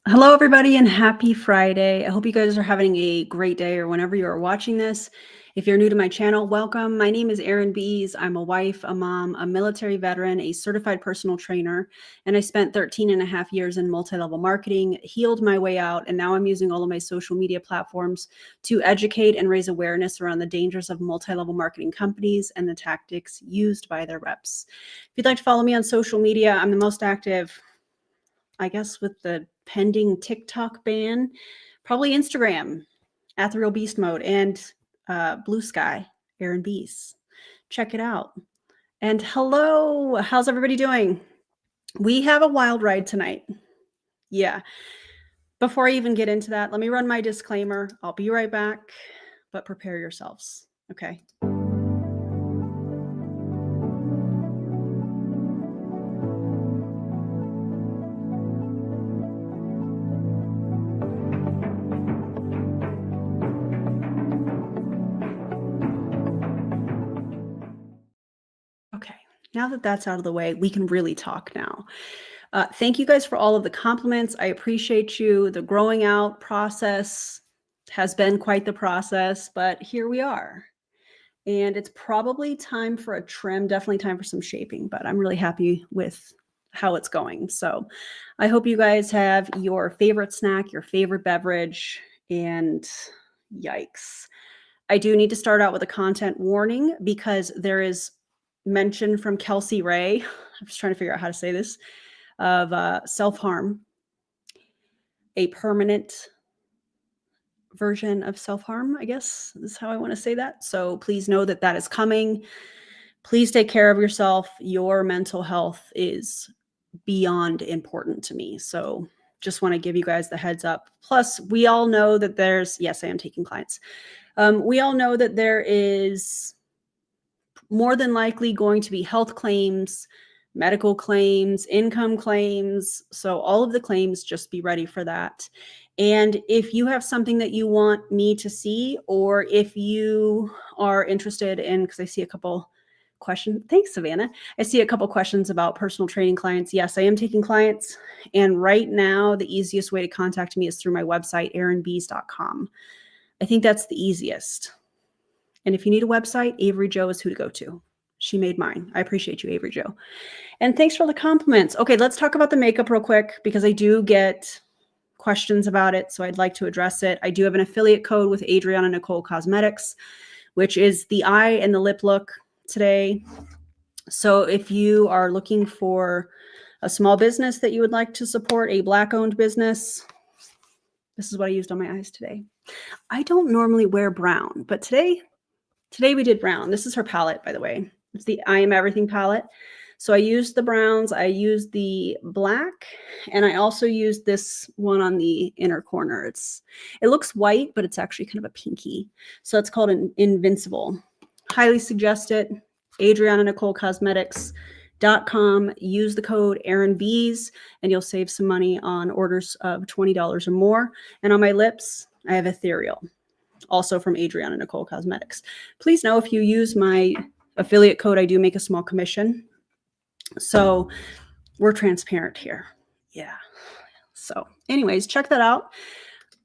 Hello, everybody, and happy Friday. I hope you guys are having a great day or whenever you are watching this. If you're new to my channel, welcome. My name is Erin Bees. I'm a wife, a mom, a military veteran, a certified personal trainer, and I spent 13 and a half years in multi-level marketing, healed my way out, and now I'm using all of my social media platforms to educate and raise awareness around the dangers of multi-level marketing companies and the tactics used by their reps. If you'd like to follow me on social media, I'm the most active, I guess, with the pending TikTok ban, probably Instagram at the Real Beast Mode and Blue Sky, Erin Beast. Check it out. And hello, how's everybody doing? We have a wild ride tonight. Yeah. Before I even get into that, let me run my disclaimer. I'll be right back, but prepare yourselves. Okay. Okay, now that that's out of the way, we can really talk now. Thank you guys for all of the compliments. I appreciate you. The growing out process has been quite the process, but here we are. And it's probably time for a trim, definitely time for some shaping, but I'm really happy with how it's going. So I hope you guys have your favorite snack, your favorite beverage, and yikes. I do need to start out with a content warning because there is mention from Kelsey Rhae. I'm just trying to figure out how to say this, of self-harm, a permanent version of self-harm, I guess is how I want to say that. So please know that that is coming. Please take care of yourself. Your mental health is beyond important to me. So just want to give you guys the heads up. Plus, we all know that there's, yes, I am taking clients. We all know that there is more than likely going to be health claims, medical claims, income claims. So all of the claims, just be ready for that. And if you have something that you want me to see, or if you are interested in, because I see a couple questions. Thanks, Savannah. I see a couple questions about personal training clients. Yes, I am taking clients. And right now, the easiest way to contact me is through my website, erinbees.com. I think that's the easiest. And if you need a website, Avery Jo is who to go to. She made mine. I appreciate you, Avery Jo. And thanks for all the compliments. Okay, let's talk about the makeup real quick because I do get questions about it, so I'd like to address it. I do have an affiliate code with Adriana Nicole Cosmetics, which is the eye and the lip look today. So if you are looking for a small business that you would like to support, a Black-owned business, this is what I used on my eyes today. I don't normally wear brown, but today we did brown. This is her palette, by the way. It's the I Am Everything palette. So I used the browns, I used the black, and I also used this one on the inner corner. It looks white, but it's actually kind of a pinky. So it's called an Invincible. Highly suggest it. AdrianaNicoleCosmetics.com. Use the code AaronBees, and you'll save some money on orders of $20 or more. And on my lips, I have Ethereal, also from Adriana Nicole Cosmetics. Please know if you use my affiliate code, I do make a small commission. So we're transparent here. Yeah. So anyways, check that out.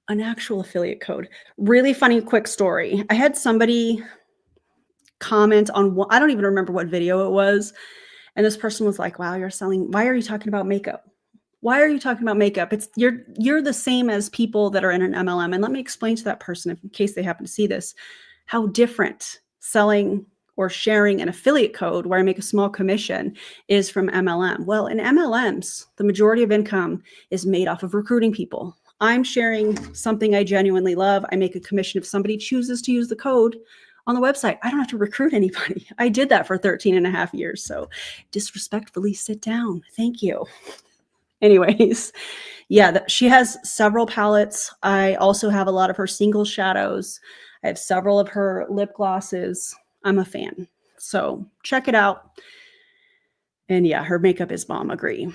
An actual affiliate code. Really funny, quick story. I had somebody comment on I don't even remember what video it was. And this person was like, wow, why are you talking about makeup? Why are you talking about makeup? You're the same as people that are in an MLM. And let me explain to that person, in case they happen to see this, how different selling or sharing an affiliate code where I make a small commission is from MLM. Well, in MLMs, the majority of income is made off of recruiting people. I'm sharing something I genuinely love. I make a commission if somebody chooses to use the code on the website. I don't have to recruit anybody. I did that for 13 and a half years. So disrespectfully sit down. Thank you. Anyways, yeah, she has several palettes. I also have a lot of her single shadows. I have several of her lip glosses. I'm a fan. So check it out. And yeah, her makeup is bomb. Agree.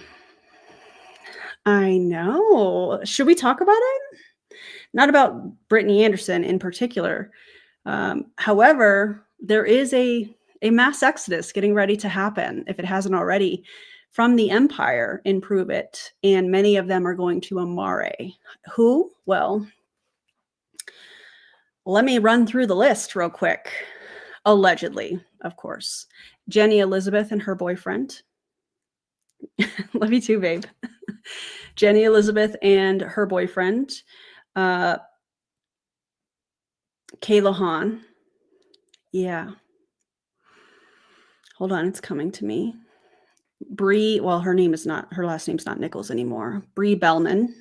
I know. Should we talk about it? Not about Brittany Anderson in particular. However, there is a mass exodus getting ready to happen, if it hasn't already, from the empire in Pruvit, and many of them are going to Amare. Who? Well, let me run through the list real quick. Allegedly, of course. Jenny Elizabeth and her boyfriend. Love you too, babe. Jenny Elizabeth and her boyfriend. Kayla Hahn. Yeah. Hold on, it's coming to me. Bree, well, her last name's not Nichols anymore. Bree Bellman.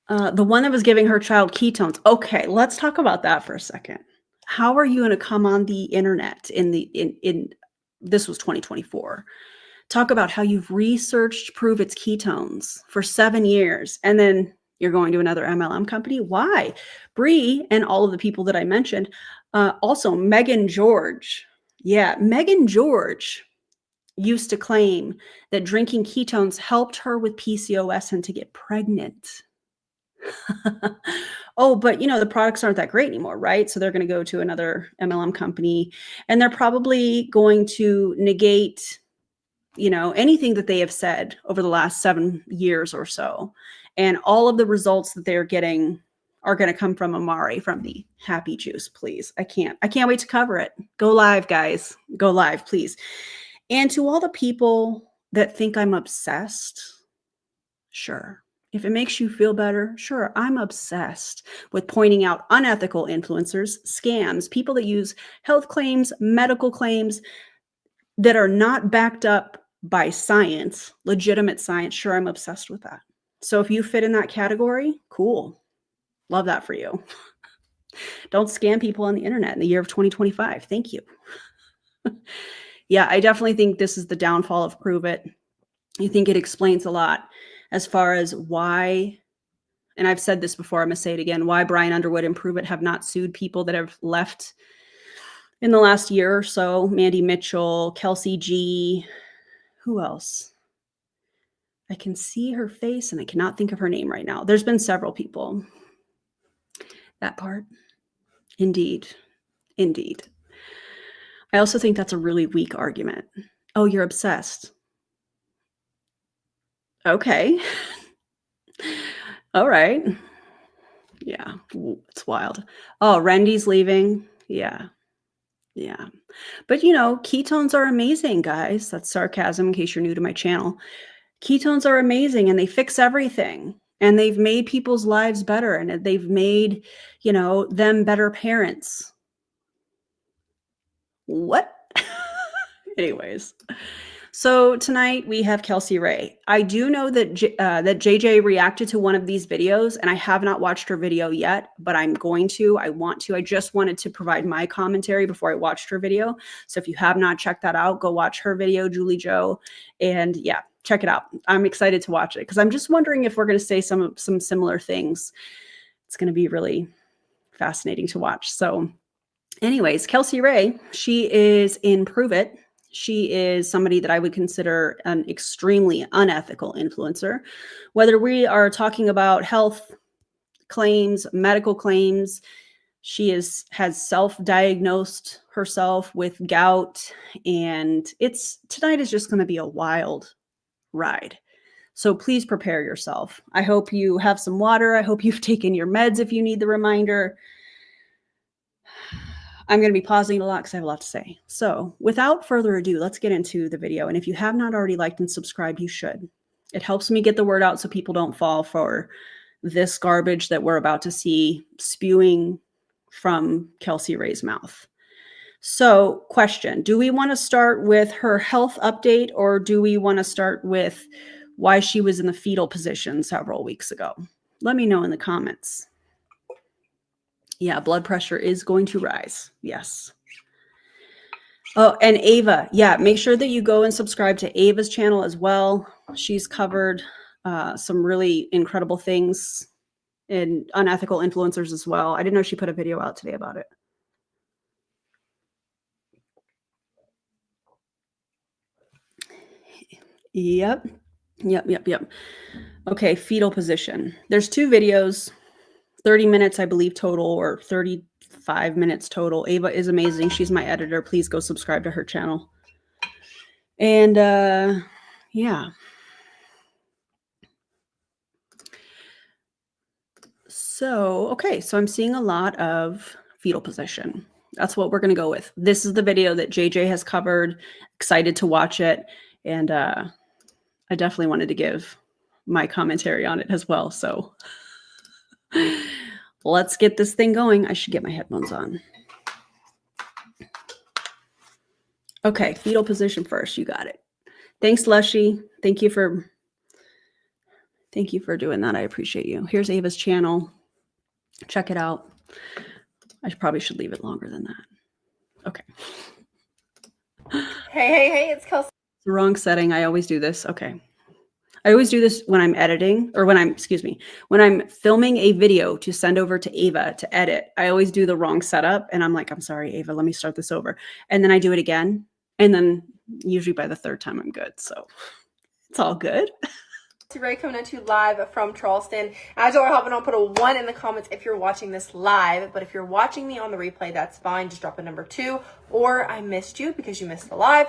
The one that was giving her child ketones. Okay, let's talk about that for a second. How are you going to come on the internet in this was 2024? Talk about how you've researched Pruvit's ketones for 7 years, and then you're going to another MLM company? Why? Bree and all of the people that I mentioned. Also, Megan George. Yeah, Megan George used to claim that drinking ketones helped her with PCOS and to get pregnant. Oh, but the products aren't that great anymore, right? So they're going to go to another MLM company, and they're probably going to negate, anything that they have said over the last 7 years or so. And all of the results that they're getting are going to come from Amare, from the happy juice, please. I can't wait to cover it. Go live, guys. Go live, please. And to all the people that think I'm obsessed, sure. If it makes you feel better, sure, I'm obsessed with pointing out unethical influencers, scams, people that use health claims, medical claims that are not backed up by science, legitimate science. Sure, I'm obsessed with that. So if you fit in that category, cool. Love that for you. Don't scam people on the internet in the year of 2025. Thank you. Yeah, I definitely think this is the downfall of Pruvit. I think it explains a lot as far as why, and I've said this before, I'm going to say it again, why Brian Underwood and Pruvit have not sued people that have left in the last year or so. Mandy Mitchell, Kelsey G. Who else? I can see her face and I cannot think of her name right now. There's been several people. That part. Indeed. Indeed. I also think that's a really weak argument. Oh, you're obsessed. Okay. All right. Yeah. It's wild. Oh, Randy's leaving. Yeah. Yeah. But ketones are amazing, guys. That's sarcasm in case you're new to my channel. Ketones are amazing and they fix everything. And they've made people's lives better, and they've made, them better parents. What? Anyways. So tonight we have Kelsey Rae. I do know that that JJ reacted to one of these videos, and I have not watched her video yet, but I'm going to. I want to. I just wanted to provide my commentary before I watched her video. So if you have not checked that out, go watch her video, Julie Joe, and yeah, check it out. I'm excited to watch it because I'm just wondering if we're going to say some similar things. It's going to be really fascinating to watch. So anyways, Kelsey Rae, she is in Pruvit. She is somebody that I would consider an extremely unethical influencer. Whether we are talking about health claims, medical claims, she has self-diagnosed herself with gout, and tonight is just going to be a wild ride. So please prepare yourself. I hope you have some water. I hope you've taken your meds if you need the reminder. I'm going to be pausing a lot because I have a lot to say. So without further ado, let's get into the video. And if you have not already liked and subscribed, you should. It helps me get the word out so people don't fall for this garbage that we're about to see spewing from Kelsey Rae's mouth. So question, do we want to start with her health update, or do we want to start with why she was in the fetal position several weeks ago? Let me know in the comments. Yeah, blood pressure is going to rise. Yes. Oh, and Ava. Yeah, make sure that you go and subscribe to Ava's channel as well. She's covered some really incredible things in unethical influencers as well. I didn't know she put a video out today about it. Yep. Okay, fetal position. There's 2 videos. 30 minutes, I believe, total, or 35 minutes total. Ava is amazing. She's my editor. Please go subscribe to her channel. And yeah. So, okay, so I'm seeing a lot of fetal position. That's what we're going to go with. This is the video that JJ has covered. Excited to watch it. And I definitely wanted to give my commentary on it as well. So let's get this thing going. I should get my headphones on. Okay, fetal position first. You got it. Thanks, Lushy. Thank you for doing that. I appreciate you. Here's Ava's channel. Check it out. I probably should leave it longer than that. Okay. Hey, it's Kelsey. It's the wrong setting. I always do this. Okay. I always do this when I'm editing, or when I'm filming a video to send over to Ava to edit. I always do the wrong setup, and I'm like, I'm sorry, Ava, let me start this over. And then I do it again. And then usually by the third time I'm good. So it's all good. Kelsey Rae coming at you live from Charleston. As y'all are helping, I'll put a 1 in the comments if you're watching this live. But if you're watching me on the replay, that's fine. Just drop a number 2. Or I missed you because you missed the live.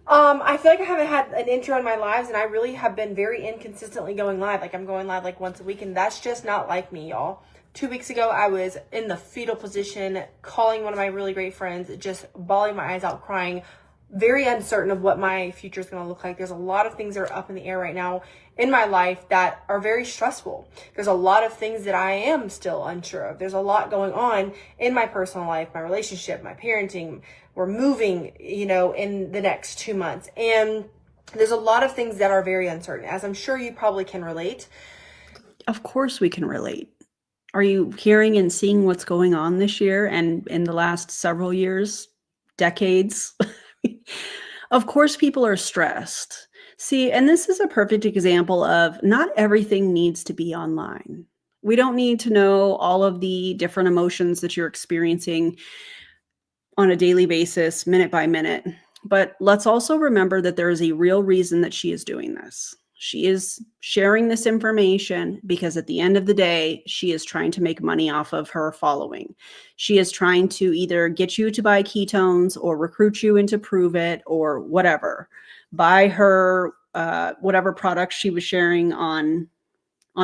I feel like I haven't had an intro in my lives, and I really have been very inconsistently going live. Like, I'm going live like once a week, and that's just not like me, y'all. 2 weeks ago, I was in the fetal position, calling one of my really great friends, just bawling my eyes out, crying, very uncertain of what my future is going to look like. There's a lot of things that are up in the air right now in my life that are very stressful. There's a lot of things that I am still unsure of. There's a lot going on in my personal life, my relationship, my parenting. We're moving, in the next 2 months. And there's a lot of things that are very uncertain, as I'm sure you probably can relate. Of course we can relate. Are you hearing and seeing what's going on this year and in the last several years, decades? Of course people are stressed. See, and this is a perfect example of not everything needs to be online. We don't need to know all of the different emotions that you're experiencing on a daily basis, minute by minute. But let's also remember that there is a real reason that she is doing this. She is sharing this information because at the end of the day, she is trying to make money off of her following. She is trying to either get you to buy ketones or recruit you into Pruvit or whatever. Buy her whatever products she was sharing on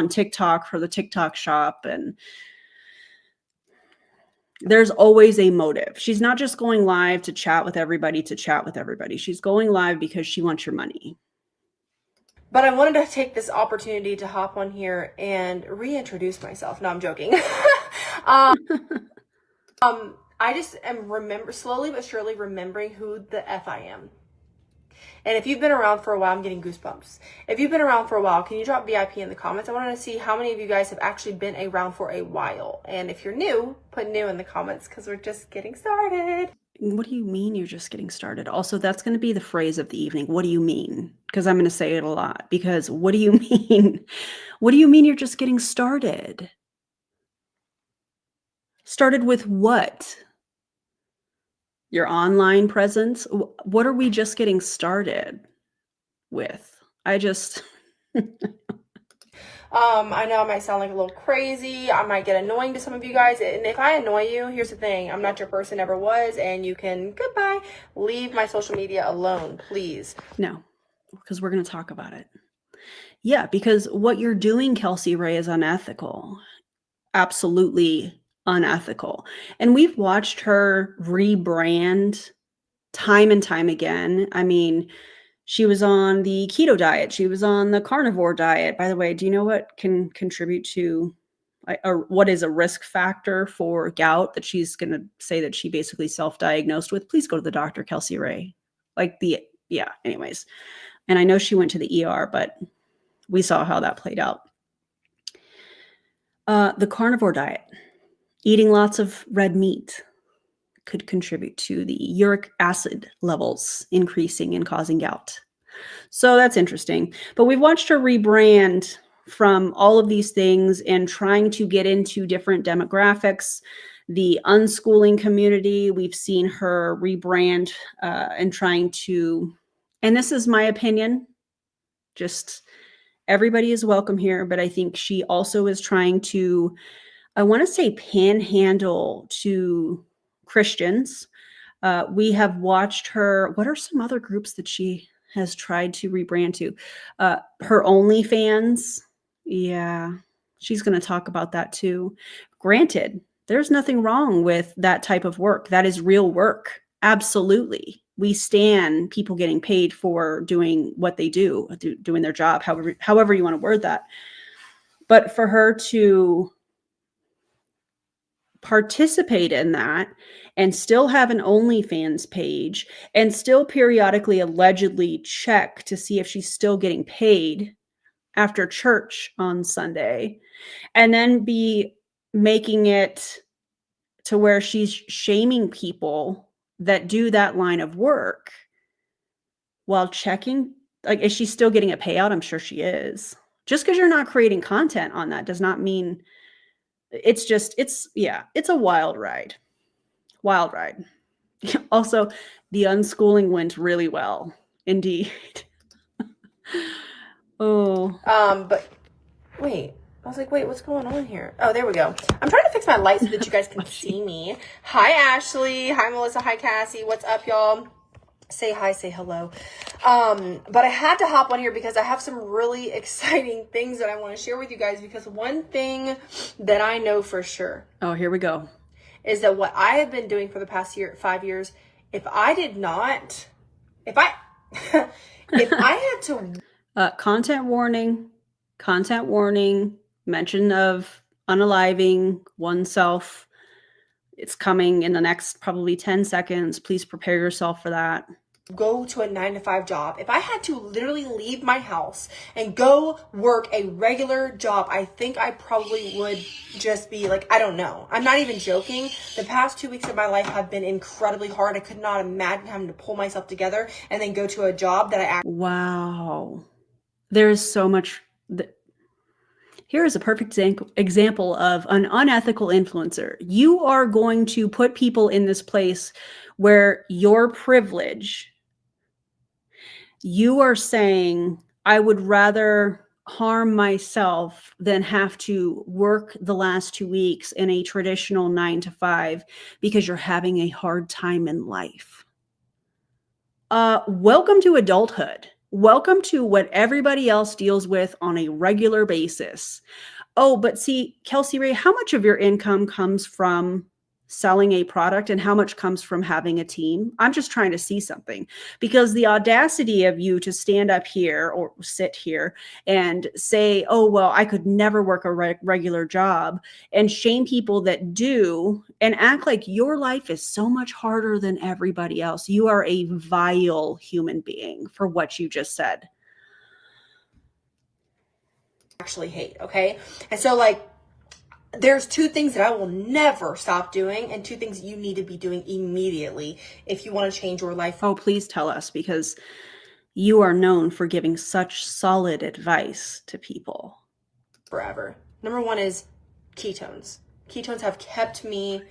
TikTok for the TikTok shop. And there's always a motive. She's not just going live to chat with everybody. She's going live because she wants your money. But I wanted to take this opportunity to hop on here and reintroduce myself. No, I'm joking. I just am slowly but surely remembering who the F I am. And if you've been around for a while, I'm getting goosebumps. If you've been around for a while, can you drop VIP in the comments? I wanted to see how many of you guys have actually been around for a while. And if you're new, put new in the comments because we're just getting started. What do you mean you're just getting started? Also, that's going to be the phrase of the evening. What do you mean? Because I'm going to say it a lot. Because what do you mean? What do you mean you're just getting started? Started with what? Your online presence? What are we just getting started with? I know I might sound like a little crazy. I might get annoying to some of you guys. And if I annoy you, here's the thing. I'm not your person, never was. And you can, goodbye, leave my social media alone, please. No, because we're going to talk about it. Yeah, because what you're doing, Kelsey Rae, is unethical. Absolutely unethical. And we've watched her rebrand time and time again. I mean, she was on the keto diet. She was on the carnivore diet. By the way, do you know what can contribute to, or what is a risk factor for gout that she's going to say that she basically self-diagnosed with? Please go to the doctor, Kelsey Rae. Anyways. And I know she went to the ER, but we saw how that played out. The carnivore diet, eating lots of red meat, could contribute to the uric acid levels increasing and causing gout. So that's interesting. But we've watched her rebrand from all of these things and trying to get into different demographics. The unschooling community, we've seen her rebrand and trying to, and this is my opinion, just everybody is welcome here, but I think she also is trying to, I want to say, panhandle to Christians We have watched her. What are some other groups that she has tried to rebrand to? Her OnlyFans. Yeah, she's going to talk about that too. Granted, there's nothing wrong with that type of work. That is real work. Absolutely. We stand people getting paid for doing what they do, doing their job, however you want to word that. But for her to participate in that and still have an OnlyFans page and still periodically allegedly check to see if she's still getting paid after church on Sunday, and then be making it to where she's shaming people that do that line of work while checking, like, is she still getting a payout? I'm sure she is. Just because you're not creating content on that does not mean it's a wild ride. Wild ride. Also, the unschooling went really well. Indeed. Oh. But wait. I was like, wait, what's going on here? Oh, there we go. I'm trying to fix my light so that you guys can see me. Hi, Ashley. Hi, Melissa. Hi, Cassie. What's up, y'all? Say hi, say hello. But I had to hop on here because I have some really exciting things that I want to share with you guys, because one thing that I know for sure. Oh, here we go. Is that what I have been doing for the past 5 years, if I had to... Content warning, mention of unaliving oneself. It's coming in the next probably 10 seconds. Please prepare yourself for that. Go to a 9-to-5 job. If I had to literally leave my house and go work a regular job, I think I probably would just be like, I don't know. I'm not even joking. The past 2 weeks of my life have been incredibly hard. I could not imagine having to pull myself together and then go to a job that I actually... Wow. There is so much. Here is a perfect example of an unethical influencer. You are going to put people in this place where your privilege, you are saying, I would rather harm myself than have to work the last 2 weeks in a traditional 9-to-5 because you're having a hard time in life. Welcome to adulthood. Welcome to what everybody else deals with on a regular basis. Oh, but see, Kelsey Rae, how much of your income comes from selling a product and how much comes from having a team? I'm just trying to see something, because the audacity of you to stand up here or sit here and say, oh, well, I could never work a regular job, and shame people that do and act like your life is so much harder than everybody else. You are a vile human being for what you just said. Actually hate, okay? And so, like, there's 2 things that I will never stop doing, and 2 things you need to be doing immediately if you want to change your life. Oh, please tell us, because you are known for giving such solid advice to people. Forever. Number 1 is ketones. Ketones have kept me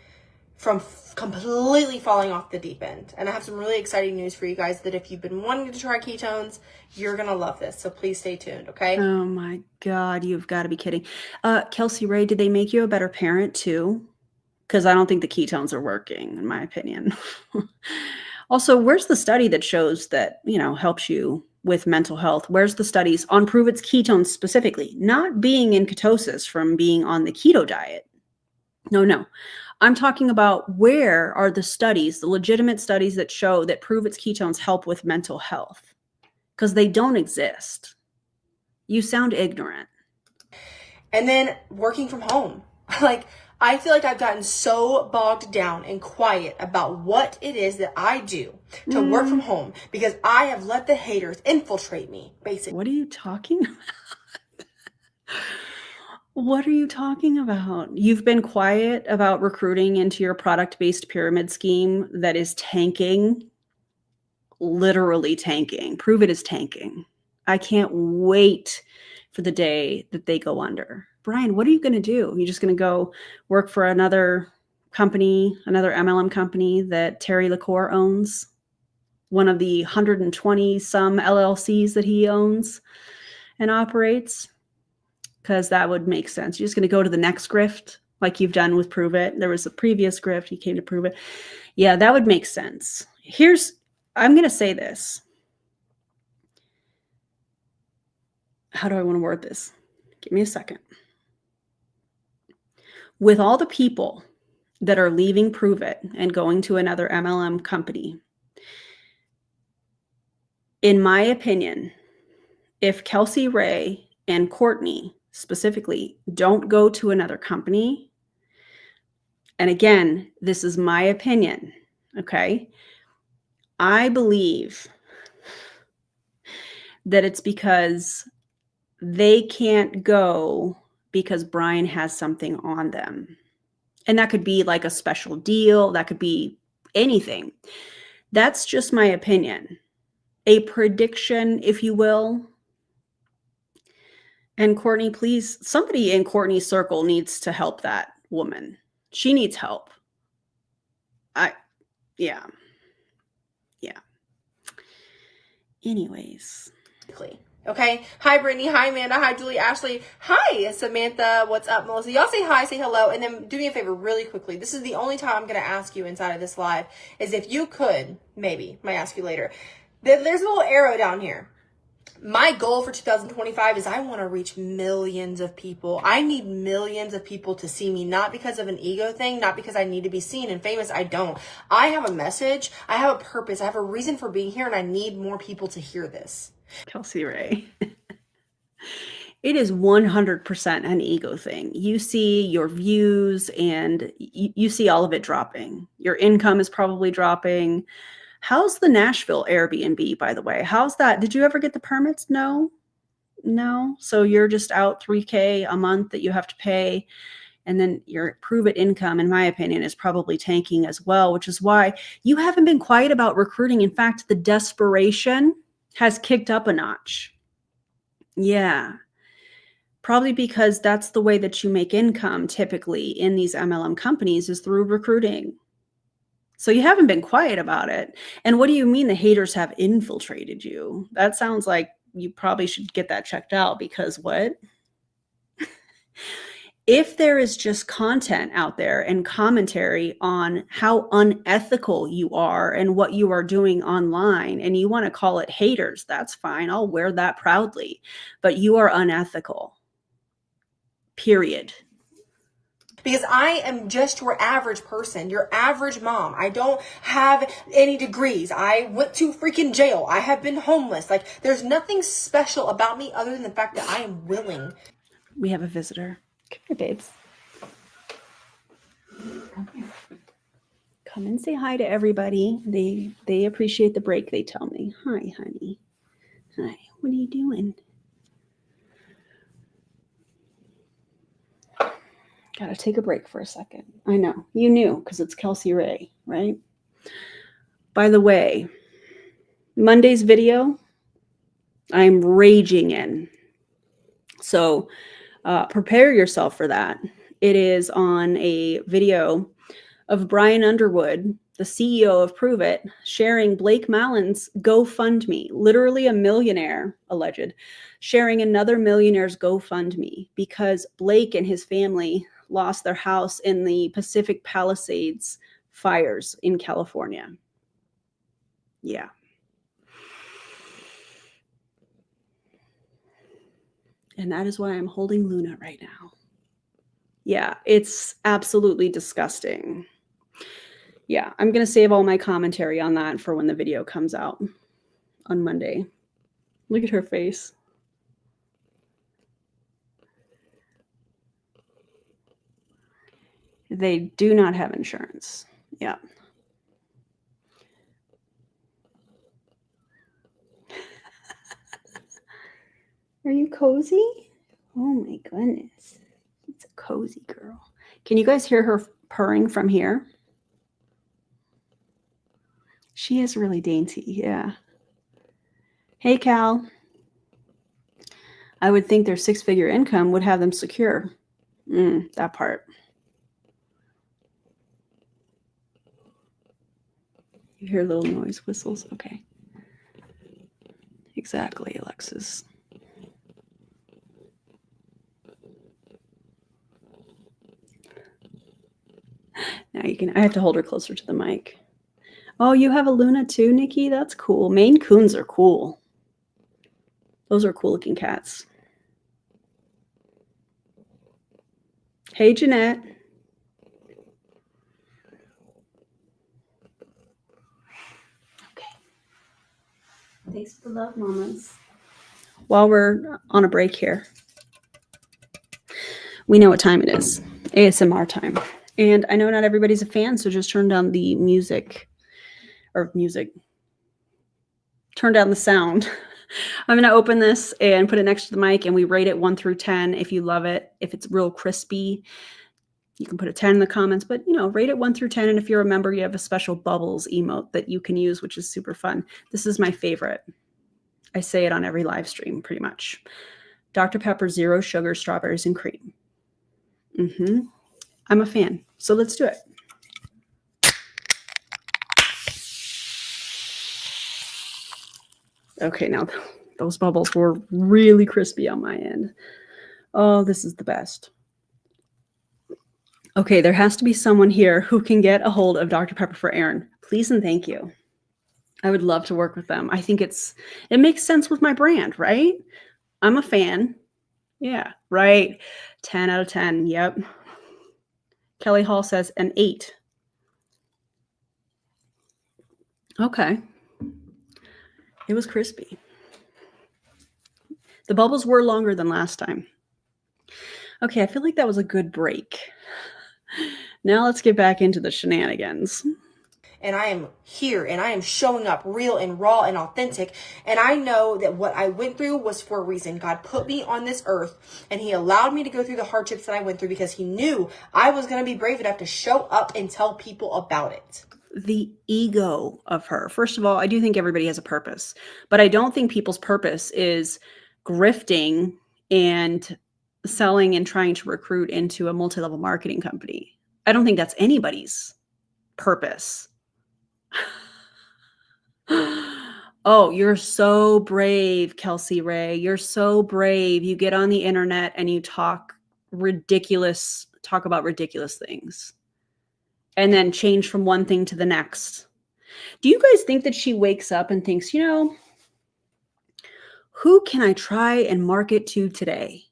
from completely falling off the deep end. And I have some really exciting news for you guys, that if you've been wanting to try ketones, you're going to love this. So please stay tuned, okay? Oh my God, you've got to be kidding. Kelsey Rae, did they make you a better parent too? Because I don't think the ketones are working, in my opinion. Also, where's the study that shows that, helps you with mental health? Where's the studies on Pruvit's ketones specifically? Not being in ketosis from being on the keto diet. No. I'm talking about, where are the studies, the legitimate studies that show that Pruvit's ketones help with mental health? Because they don't exist. You sound ignorant. And then working from home. Like, I feel like I've gotten so bogged down and quiet about what it is that I do to work from home, because I have let the haters infiltrate me, basically. What are you talking about? What are you talking about? You've been quiet about recruiting into your product-based pyramid scheme that is tanking, literally tanking. Pruvit is tanking. I can't wait for the day that they go under. Brian, what are you going to do? You're just going to go work for another company, another MLM company that Terry LaCour owns? One of the 120 some LLCs that he owns and operates? Because that would make sense. You're just going to go to the next grift like you've done with Pruvit. There was a previous grift, you came to Pruvit. Yeah, that would make sense. I'm going to say this. How do I want to word this? Give me a second. With all the people that are leaving Pruvit and going to another MLM company, in my opinion, if Kelsey Rae and Courtney specifically don't go to another company, and again, this is my opinion, okay? I believe that it's because they can't go because Brian has something on them. And that could be like a special deal. That could be anything. That's just my opinion. A prediction, if you will. And Courtney, please, somebody in Courtney's circle needs to help that woman. She needs help. Yeah. Anyways. Okay. Hi, Brittany. Hi, Amanda. Hi, Julie. Ashley. Hi, Samantha. What's up, Melissa? Y'all say hi, say hello, and then do me a favor really quickly. This is the only time I'm going to ask you inside of this live is if you could, maybe, might ask you later. There's a little arrow down here. My goal for 2025 is I want to reach millions of people. I need millions of people to see me, not because of an ego thing, not because I need to be seen and famous. I don't. I have a message. I have a purpose. I have a reason for being here, and I need more people to hear this. Kelsey Rae. It is 100% an ego thing. You see your views and you see all of it dropping. Your income is probably dropping. How's the Nashville Airbnb, by the way? How's that? Did you ever get the permits? No. So you're just out $3,000 a month that you have to pay. And then your Pruvit income, in my opinion, is probably tanking as well, which is why you haven't been quiet about recruiting. In fact, the desperation has kicked up a notch. Yeah. Probably because that's the way that you make income typically in these MLM companies is through recruiting. So you haven't been quiet about it. And what do you mean the haters have infiltrated you? That sounds like you probably should get that checked out because what? If there is just content out there and commentary on how unethical you are and what you are doing online, and you want to call it haters, that's fine. I'll wear that proudly. But you are unethical. Period. Because I am just your average person, your average mom. I don't have any degrees. I went to freaking jail. I have been homeless. Like, there's nothing special about me other than the fact that I am willing. We have a visitor. Come here, babes. Come and say hi to everybody. They appreciate the break, they tell me. Hi, honey. Hi. What are you doing? Gotta take a break for a second. I know. You knew, because it's Kelsey Rae, right? By the way, Monday's video, I'm raging in. So prepare yourself for that. It is on a video of Brian Underwood, the CEO of Pruvit, sharing Blake Mallin's GoFundMe, literally a millionaire, alleged, sharing another millionaire's GoFundMe because Blake and his family lost their house in the Pacific Palisades fires in California. Yeah. And that is why I'm holding Luna right now. Yeah, it's absolutely disgusting. Yeah, I'm going to save all my commentary on that for when the video comes out on Monday. Look at her face. They do not have insurance. Yeah. Are you cozy? Oh my goodness. It's a cozy girl. Can you guys hear her purring from here? She is really dainty. Yeah. Hey, Cal. I would think their six-figure income would have them secure. That part. You hear little noise whistles? Okay. Exactly, Alexis. Now you can, I have to hold her closer to the mic. Oh, you have a Luna too, Nikki? That's cool. Maine Coons are cool. Those are cool looking cats. Hey, Jeanette. Okay. Thanks for the love moments. While we're on a break here, we know what time it is. ASMR time. And I know not everybody's a fan, so just turn down the music. Turn down the sound. I'm going to open this and put it next to the mic, and we rate it 1 through 10 if you love it. If it's real crispy, you can put a 10 in the comments, but rate it 1 through 10. And if you're a member, you have a special bubbles emote that you can use, which is super fun. This is my favorite. I say it on every live stream pretty much. Dr. Pepper, 0 sugar, strawberries, and cream. I'm a fan. So let's do it. Okay, now those bubbles were really crispy on my end. Oh, this is the best. Okay, there has to be someone here who can get a hold of Dr. Pepper for Aaron. Please and thank you. I would love to work with them. I think it makes sense with my brand, right? I'm a fan. Yeah, right. 10 out of 10. Yep. Kelly Hall says an 8. Okay. It was crispy. The bubbles were longer than last time. Okay, I feel like that was a good break. Now let's get back into the shenanigans. And I am here and I am showing up real and raw and authentic. And I know that what I went through was for a reason. God put me on this earth and he allowed me to go through the hardships that I went through because he knew I was going to be brave enough to show up and tell people about it. The ego of her. First of all, I do think everybody has a purpose, but I don't think people's purpose is grifting and selling and trying to recruit into a multi-level marketing company. I don't think that's anybody's purpose. Oh, you're so brave, Kelsey Rae. You're so brave. You get on the internet and you talk about ridiculous things and then change from one thing to the next. Do you guys think that she wakes up and thinks, who can I try and market to today?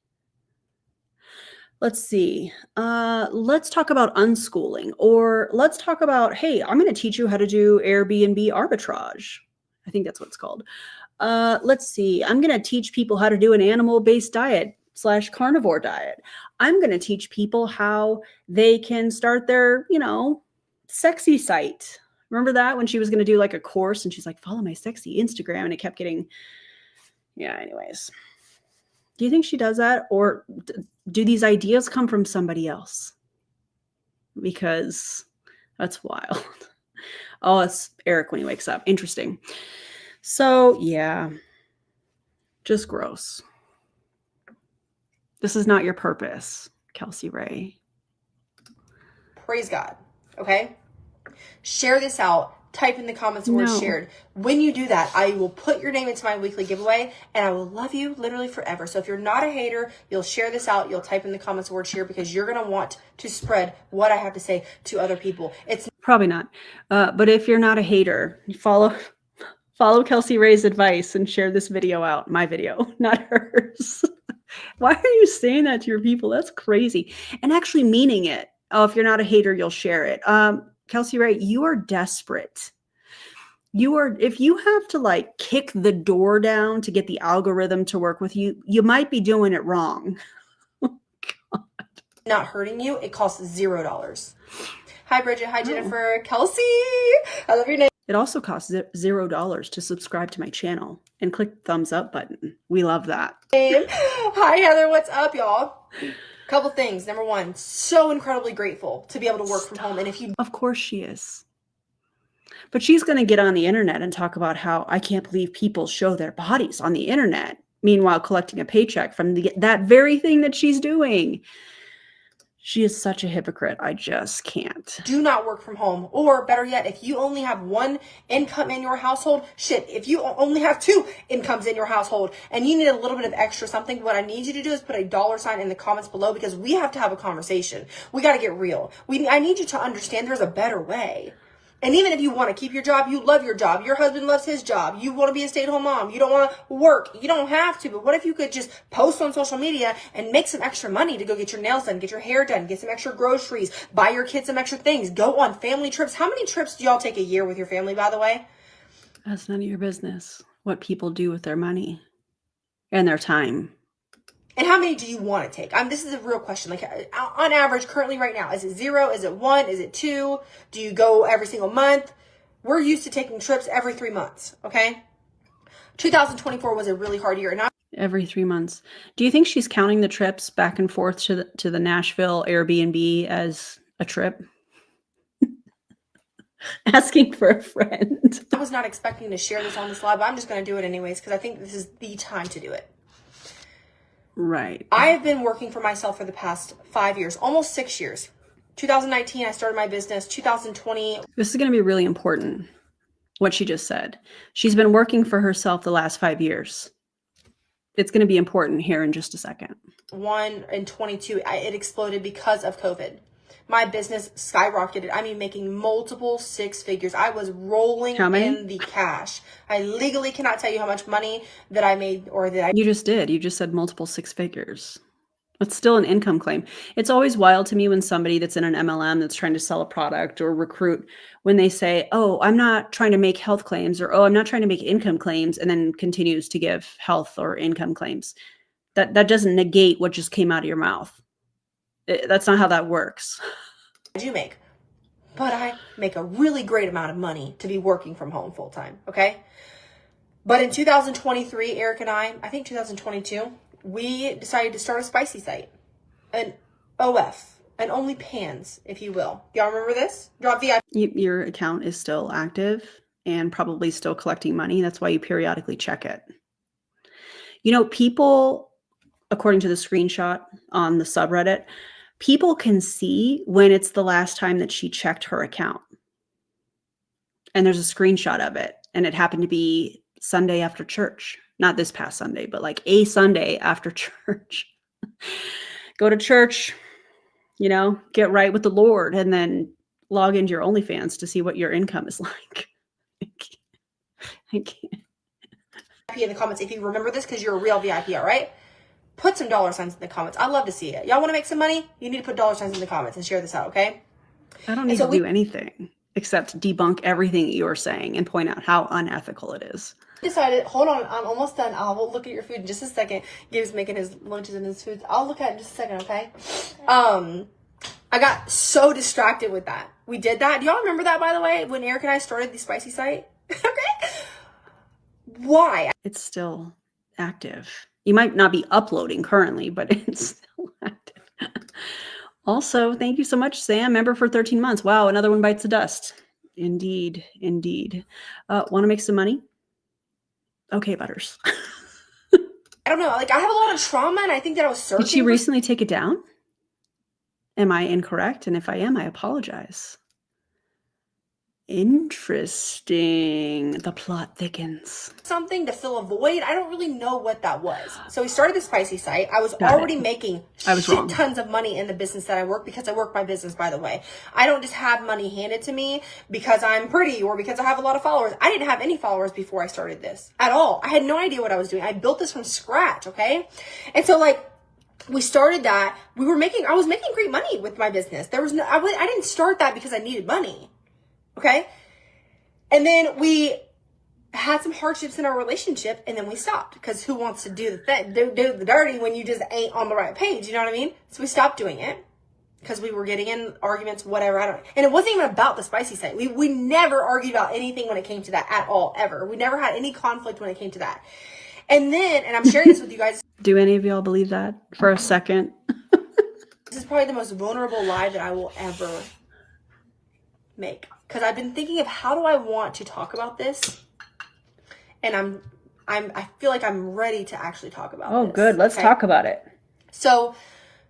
Let's see. Let's talk about unschooling, or let's talk about, hey, I'm going to teach you how to do Airbnb arbitrage. I think that's what it's called. Let's see. I'm going to teach people how to do an animal-based diet / carnivore diet. I'm going to teach people how they can start their, sexy site. Remember that when she was going to do like a course and she's like, follow my sexy Instagram, and it kept getting, anyways. Do you think she does that, or do these ideas come from somebody else? Because that's wild. Oh, it's Eric when he wakes up. Interesting. So yeah, just gross. This is not your purpose, Kelsey Rae. Praise God. Okay. Share this out. Type in the comments the word shared. When you do that, I will put your name into my weekly giveaway and I will love you literally forever. So if you're not a hater, you'll share this out. You'll type in the comments the word share because you're going to want to spread what I have to say to other people. It's probably not. But if you're not a hater, follow Kelsey Rae's advice and share this video out. My video, not hers. Why are you saying that to your people? That's crazy. And actually meaning it. Oh, if you're not a hater, you'll share it. Kelsey Rae, you are desperate. If you have to kick the door down to get the algorithm to work with you, you might be doing it wrong. Oh, God. Not hurting you. It costs $0. Hi, Bridget. Hi, Jennifer. Kelsey. I love your name. It also costs $0 to subscribe to my channel and click the thumbs up button. We love that. Hi, Heather. What's up, y'all? Couple things. Number one, so incredibly grateful to be able to work from home. And if you... Of course she is. But she's going to get on the internet and talk about how I can't believe people show their bodies on the internet. Meanwhile, collecting a paycheck from that very thing that she's doing. She is such a hypocrite. I just can't. Do not work from home. Or better yet, if you only have one income in your household, shit, if you only have two incomes in your household and you need a little bit of extra something, what I need you to do is put a $ in the comments below, because we have to have a conversation. We got to get real. I need you to understand there's a better way. And even if you want to keep your job, you love your job, your husband loves his job, you want to be a stay-at-home mom, you don't want to work, you don't have to, but what if you could just post on social media and make some extra money to go get your nails done, get your hair done, get some extra groceries, buy your kids some extra things, go on family trips. How many trips do y'all take a year with your family, by the way? That's none of your business what people do with their money and their time. And how many do you want to take? This is a real question. Like, on average, currently right now, is it 0? Is it 1? Is it 2? Do you go every single month? We're used to taking trips every 3 months, okay? 2024 was a really hard year. And every 3 months. Do you think she's counting the trips back and forth to the Nashville Airbnb as a trip? Asking for a friend. I was not expecting to share this on this live, but I'm just going to do it anyways, because I think this is the time to do it. Right. I have been working for myself for the past 5 years, almost 6 years. 2019, I started my business. 2020. This is going to be really important, what she just said. She's been working for herself the last 5 years. It's going to be important here in just a second. 1 and 22, it exploded because of COVID. My business skyrocketed. I mean, making multiple 6 figures. I was rolling in the cash. I legally cannot tell you how much money that I made or that I... You just did. You just said multiple 6 figures. It's still an income claim. It's always wild to me when somebody that's in an MLM that's trying to sell a product or recruit, when they say, oh, I'm not trying to make health claims, or, oh, I'm not trying to make income claims, and then continues to give health or income claims. That doesn't negate what just came out of your mouth. That's not how that works. I do make, but I make a really great amount of money to be working from home full time, okay? But in 2023, Eric and I think 2022, we decided to start a spicy site, an OF, an OnlyPans, if you will. Y'all remember this? Drop VIP. Your account is still active and probably still collecting money. That's why you periodically check it. You know, people, according to the screenshot on the subreddit, people can see when it's the last time that she checked her account. And there's a screenshot of it. And it happened to be Sunday after church. Not this past Sunday, but like a Sunday after church. Go to church, you know, get right with the Lord, and then log into your OnlyFans to see what your income is like. I can't. In the comments if you remember this, because you're a real VIP, all right? Put some $ in the comments. I love to see it. Y'all want to make some money? You need to put $ in the comments and share this out, okay? I don't need to do anything except debunk everything that you're saying and point out how unethical it is. Decided, hold on, I'm almost done. I will look at your food in just a second. Gabe's making his lunches and his foods. I'll look at it in just a second, okay? I got so distracted with that. We did that. Do y'all remember that, by the way, when Eric and I started the spicy site? Okay? Why? It's still active. You might not be uploading currently, but it's still active. Also, thank you so much, Sam. Member for 13 months. Wow, another one bites the dust. Indeed, indeed. Want to make some money? Okay, Butters. I don't know. Like, I have a lot of trauma, and I think that I was searching. Did she recently take it down? Am I incorrect? And if I am, I apologize. Interesting. The plot thickens. Something to fill a void. I don't really know what that was. So we started the spicy site. I was already making shit tons of money in the business that I work, because I work my business, by the way. I don't just have money handed to me because I'm pretty or because I have a lot of followers. I didn't have any followers before I started this at all. I had no idea what I was doing. I built this from scratch, okay? And so, like, we started that. I was making great money with my business. There was no, I didn't start that because I needed money. Okay. And then we had some hardships in our relationship, and then we stopped, because who wants to do the dirty when you just ain't on the right page? You know what I mean? So we stopped doing it because we were getting in arguments, whatever. And it wasn't even about the spicy site. We never argued about anything when it came to that at all, ever. We never had any conflict when it came to that. And then, and I'm sharing this with you guys. Do any of y'all believe that for a second? This is probably the most vulnerable live that I will ever make, because I've been thinking of how do I want to talk about this, and I feel like I'm ready to actually talk about this. Oh, good. Let's talk about it. So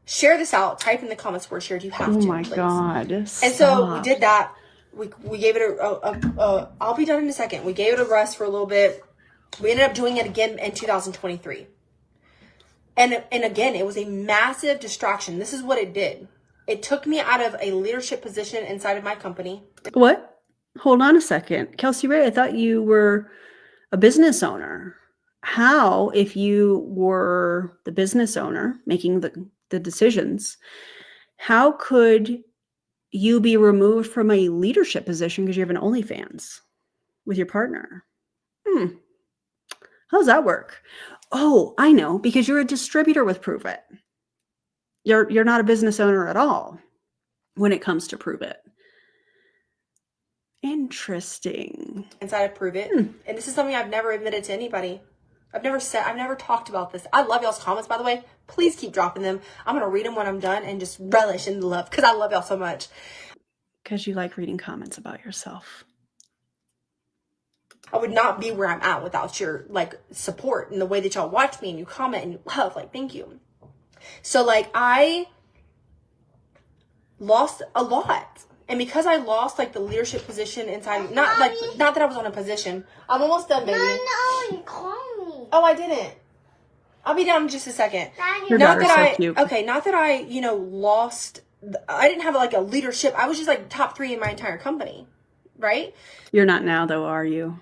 Share this out. Type in the comments where shared. You have to. Oh my please. God. And so we did that. We gave it a I'll be done in a second. We gave it a rest for a little bit. We ended up doing it again in 2023. And again, it was a massive distraction. This is what it did. It took me out of a leadership position inside of my company. What? Hold on a second. Kelsey Rae, I thought you were a business owner. How, if you were the business owner making the decisions, how could you be removed from a leadership position because you have an OnlyFans with your partner? How does that work? Oh, I know, because you're a distributor with Pruvit. You're not a business owner at all when it comes to Pruvit. Interesting. Inside of Pruvit. And this is something I've never admitted to anybody. I've never talked about this. I love y'all's comments, by the way. Please keep dropping them. I'm going to read them when I'm done and just relish in the love because I love y'all so much. Because you like reading comments about yourself. I would not be where I'm at without your support and the way that y'all watch me and you comment and you love. Thank you. So I lost a lot. And because I lost the leadership position inside, not that I was on a position. I'm almost done, baby. No, you called me. Oh, I didn't. I'll be down in just a second. Your daughter's so cute. Okay, not that I, lost. I didn't have a leadership. I was just top 3 in my entire company, right? You're not now, though, are you?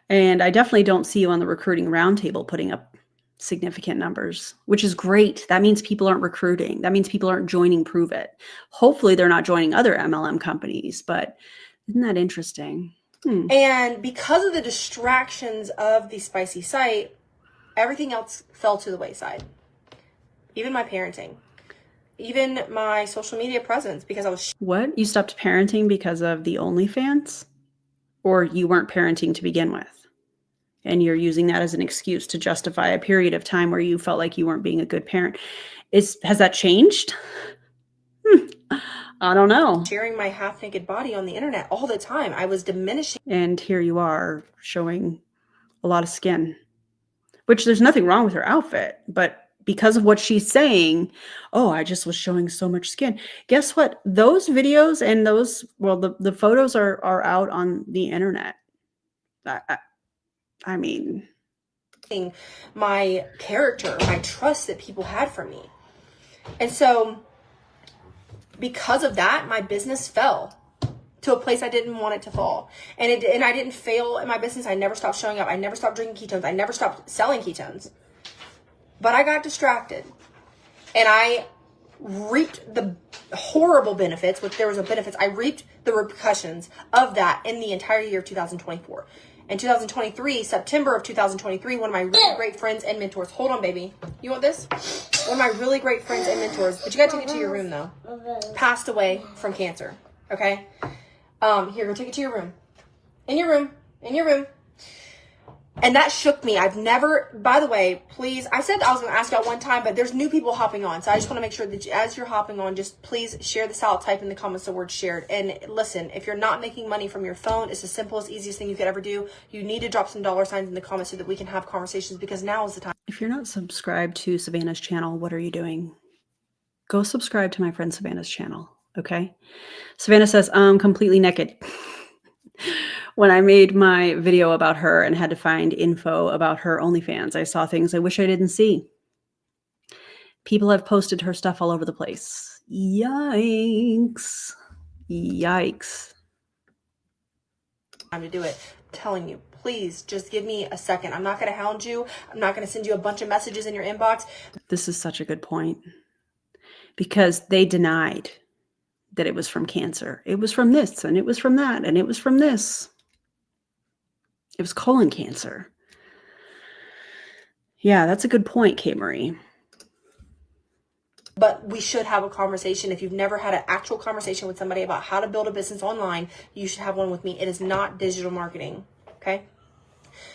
And I definitely don't see you on the recruiting roundtable putting up significant numbers, which is great. That means people aren't recruiting. That means people aren't joining Pruvit. Hopefully they're not joining other MLM companies, but isn't that interesting? And because of the distractions of the spicy site, everything else fell to the wayside. Even my parenting, even my social media presence, because I was... What? You stopped parenting because of the OnlyFans? Or you weren't parenting to begin with? And you're using that as an excuse to justify a period of time where you felt like you weren't being a good parent. Has that changed? I don't know. Sharing my half-naked body on the internet all the time. I was diminishing. And here you are showing a lot of skin, which there's nothing wrong with her outfit, but because of what she's saying, oh, I just was showing so much skin. Guess what? Those videos and the photos are out on the internet. I mean, my character, my trust that people had for me. And so because of that, my business fell to a place I didn't want it to fall. And I didn't fail in my business. I never stopped showing up. I never stopped drinking ketones. I never stopped selling ketones. But I got distracted. And I reaped the horrible benefits, which there was a benefits. I reaped the repercussions of that in the entire year of 2024. In 2023, September of 2023, one of my really great friends and mentors, hold on, baby. You want this? One of my really great friends and mentors, but you gotta take it to your room though, passed away from cancer, okay? Here, go take it to your room. In your room. And that shook me. I've never, by the way, please, I said I was going to ask y'all one time, but there's new people hopping on. So I just want to make sure that as you're hopping on, just please share this out, type in the comments the word shared. And listen, if you're not making money from your phone, it's the simplest, easiest thing you could ever do. You need to drop some $ in the comments so that we can have conversations, because now is the time. If you're not subscribed to Savannah's channel, what are you doing? Go subscribe to my friend Savannah's channel, okay? Savannah says, I'm completely naked. When I made my video about her and had to find info about her OnlyFans, I saw things I wish I didn't see. People have posted her stuff all over the place. Yikes. Yikes. Time to do it. I'm telling you, please just give me a second. I'm not going to hound you. I'm not going to send you a bunch of messages in your inbox. This is such a good point, because they denied that it was from cancer. It was from this, and it was from that, and it was from this. It was colon cancer. Yeah, that's a good point, Kate Marie. But we should have a conversation. If you've never had an actual conversation with somebody about how to build a business online, you should have one with me. It is not digital marketing, okay?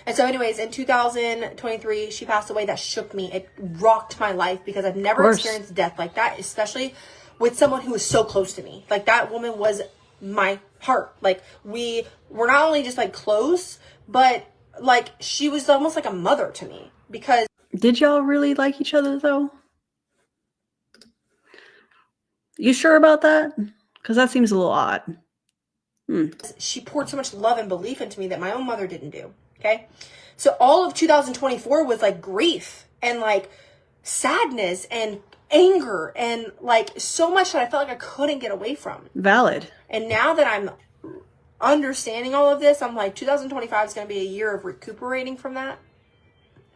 And so anyways, in 2023, she passed away. That shook me. It rocked my life, because I've never experienced death like that, especially with someone who was so close to me. That woman was my heart. We were not only just close, but she was almost like a mother to me, because... Did y'all really like each other though? You sure about that? Because that seems a little odd. She poured so much love and belief into me that my own mother didn't do. Okay. So all of 2024 was like grief and like sadness and anger and like so much that I felt like I couldn't get away from. Valid. And now that I'm understanding all of this, I'm like 2025 is going to be a year of recuperating from that,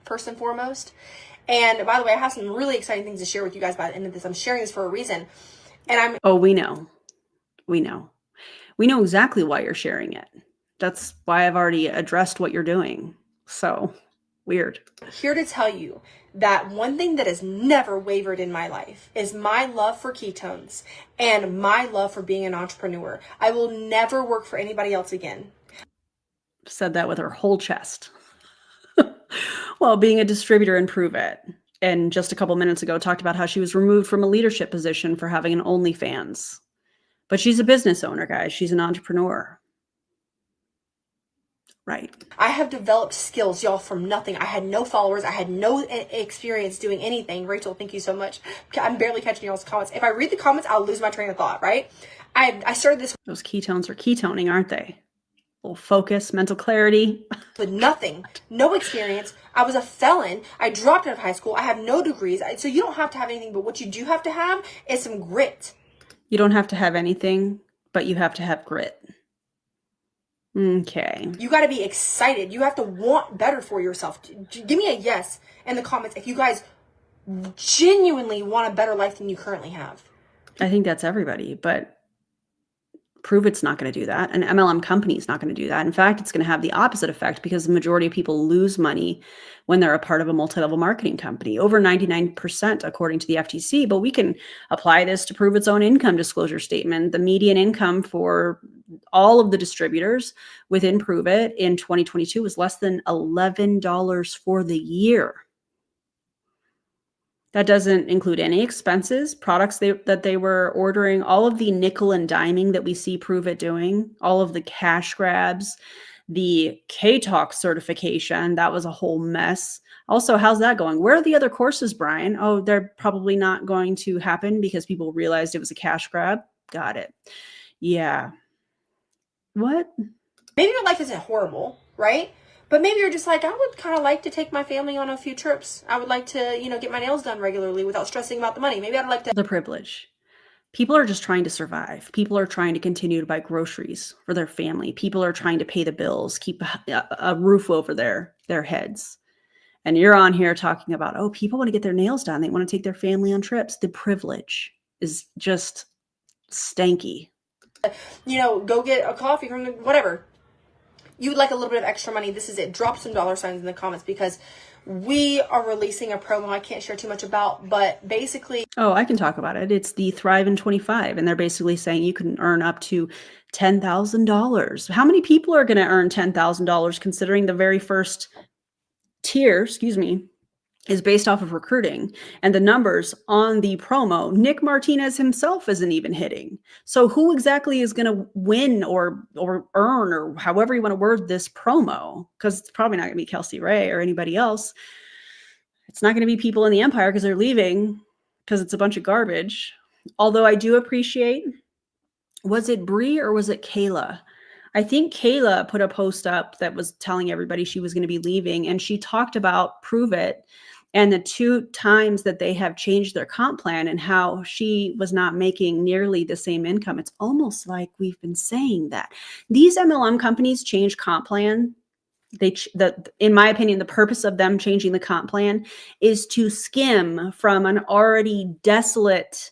first and foremost. And by the way, I have some really exciting things to share with you guys by the end of this. I'm sharing this for a reason. And Oh, we know. We know exactly why you're sharing it. That's why I've already addressed what you're doing. So weird. here to tell you that one thing that has never wavered in my life is my love for ketones and my love for being an entrepreneur. I will never work for anybody else again. Said that with her whole chest. Well, being a distributor in Pruvit. And just a couple minutes ago talked about how she was removed from a leadership position for having an OnlyFans. But she's a business owner, guys. She's an entrepreneur. Right. I have developed skills, y'all, from nothing. I had no followers. I had no experience doing anything. Rachel, thank you so much. I'm barely catching y'all's comments. If I read the comments, I'll lose my train of thought, right? I started this Those ketones are ketoning, aren't they? A little focus, mental clarity. with nothing, no experience. I was a felon. I dropped out of high school. I have no degrees. So you don't have to have anything, but what you do have to have is some grit. You don't have to have anything, but you have to have grit. Okay. You got to be excited. You have to want better for yourself. Give me a yes in the comments if you guys genuinely want a better life than you currently have. I think that's everybody, but Pruvit's not going to do that. An MLM company is not going to do that. In fact, it's going to have the opposite effect because the majority of people lose money when they're a part of a multi-level marketing company, over 99% according to the FTC. But we can apply this to Pruvit's own income disclosure statement. The median income for all of the distributors within Pruvit in 2022 was less than $11 for the year. That doesn't include any expenses, products that they were ordering, all of the nickel and diming that we see Pruvit doing, all of the cash grabs, the KTalk certification. That was a whole mess. Also, how's that going? Where are the other courses, Brian? Oh, they're probably not going to happen because people realized it was a cash grab. Got it. Yeah. What? Maybe your life isn't horrible, right? But maybe you're just like, I would kind of like to take my family on a few trips. I would like to, get my nails done regularly without stressing about the money. Maybe I'd like to. The privilege. People are just trying to survive. People are trying to continue to buy groceries for their family. People are trying to pay the bills, keep a roof over their heads. And you're on here talking about, oh, people want to get their nails done. They want to take their family on trips. The privilege is just stanky. Go get a coffee from whatever. You would like a little bit of extra money. This is it. Drop some dollar signs in the comments because we are releasing a promo I can't share too much about, but basically. Oh, I can talk about it. It's the Thrive in 25. And they're basically saying you can earn up to $10,000. How many people are going to earn $10,000 considering the very first tier, is based off of recruiting, and the numbers on the promo, Nick Martinez himself isn't even hitting. So who exactly is going to win or earn, or however you want to word this promo? Because it's probably not going to be Kelsey Rae or anybody else. It's not going to be people in the empire because they're leaving because it's a bunch of garbage. Although I do appreciate, was it Bree or was it Kayla? I think Kayla put a post up that was telling everybody she was going to be leaving, and she talked about Pruvit and the 2 times that they have changed their comp plan and how she was not making nearly the same income. It's almost like we've been saying that. These MLM companies change comp plan. In my opinion, the purpose of them changing the comp plan is to skim from an already desolate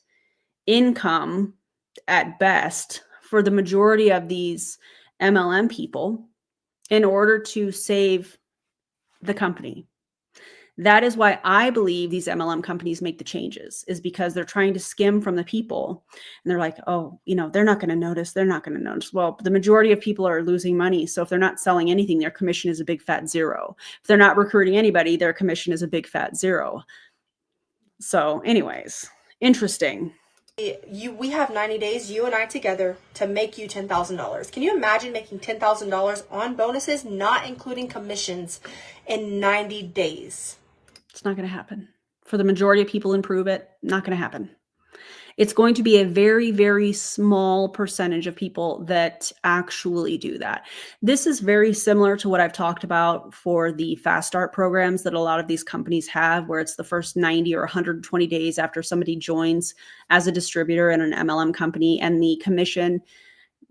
income at best for the majority of these MLM people in order to save the company. That is why I believe these MLM companies make the changes, is because they're trying to skim from the people. And they're like, oh, they're not going to notice. They're not going to notice. Well, the majority of people are losing money. So if they're not selling anything, their commission is a big fat zero. If they're not recruiting anybody, their commission is a big fat zero. So anyways, interesting. We have 90 days, you and I together, to make you $10,000. Can you imagine making $10,000 on bonuses, not including commissions, in 90 days? It's not going to happen. For the majority of people in Pruvit, not going to happen. It's going to be a very, very small percentage of people that actually do that. This is very similar to what I've talked about for the fast start programs that a lot of these companies have, where it's the first 90 or 120 days after somebody joins as a distributor in an MLM company, and the commission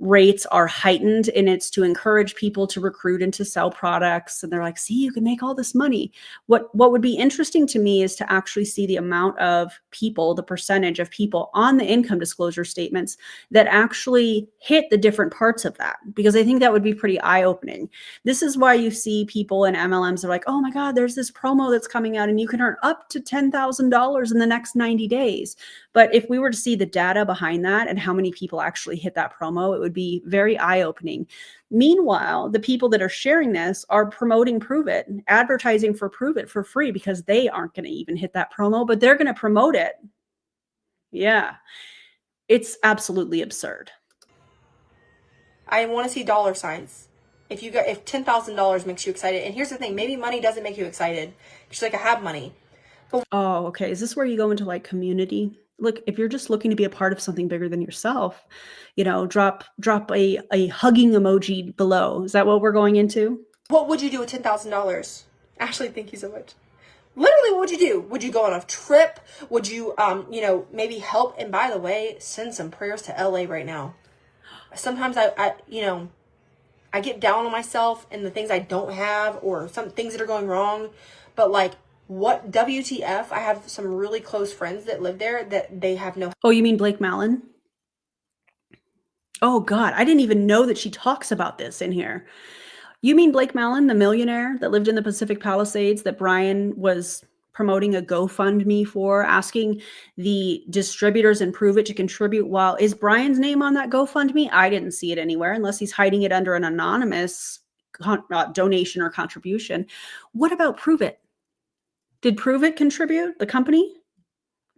rates are heightened, and it's to encourage people to recruit and to sell products. And they're like, see, you can make all this money. What would be interesting to me is to actually see the amount of people, the percentage of people on the income disclosure statements that actually hit the different parts of that, because I think that would be pretty eye-opening. This is why you see people in MLMs are like, oh my God, there's this promo that's coming out and you can earn up to $10,000 in the next 90 days. But if we were to see the data behind that and how many people actually hit that promo, it would be very eye-opening. Meanwhile, the people that are sharing this are promoting Pruvit, advertising for Pruvit for free, because they aren't going to even hit that promo, but they're going to promote it. Yeah, it's absolutely absurd. I want to see dollar signs. If $10,000 makes you excited, and here's the thing, maybe money doesn't make you excited. She's like, I have money. Oh, okay. Is this where you go into like community? Look, if you're just looking to be a part of something bigger than yourself, drop a hugging emoji below. Is that what we're going into? What would you do with $10,000? Ashley, thank you so much. Literally, what would you do? Would you go on a trip? Would you, maybe help? And by the way, send some prayers to LA right now. Sometimes I get down on myself and the things I don't have, or some things that are going wrong. But like, what WTF? I have some really close friends that live there that they have no. Oh, you mean Blake Mallon? Oh God, I didn't even know that she talks about this in here. You mean Blake Mallon, the millionaire that lived in the Pacific Palisades that Brian was promoting a GoFundMe for, asking the distributors and Pruvit to contribute? While is Brian's name on that GoFundMe? I didn't see it anywhere, unless he's hiding it under an anonymous donation or contribution. What about Pruvit? Did Pruvit contribute, the company,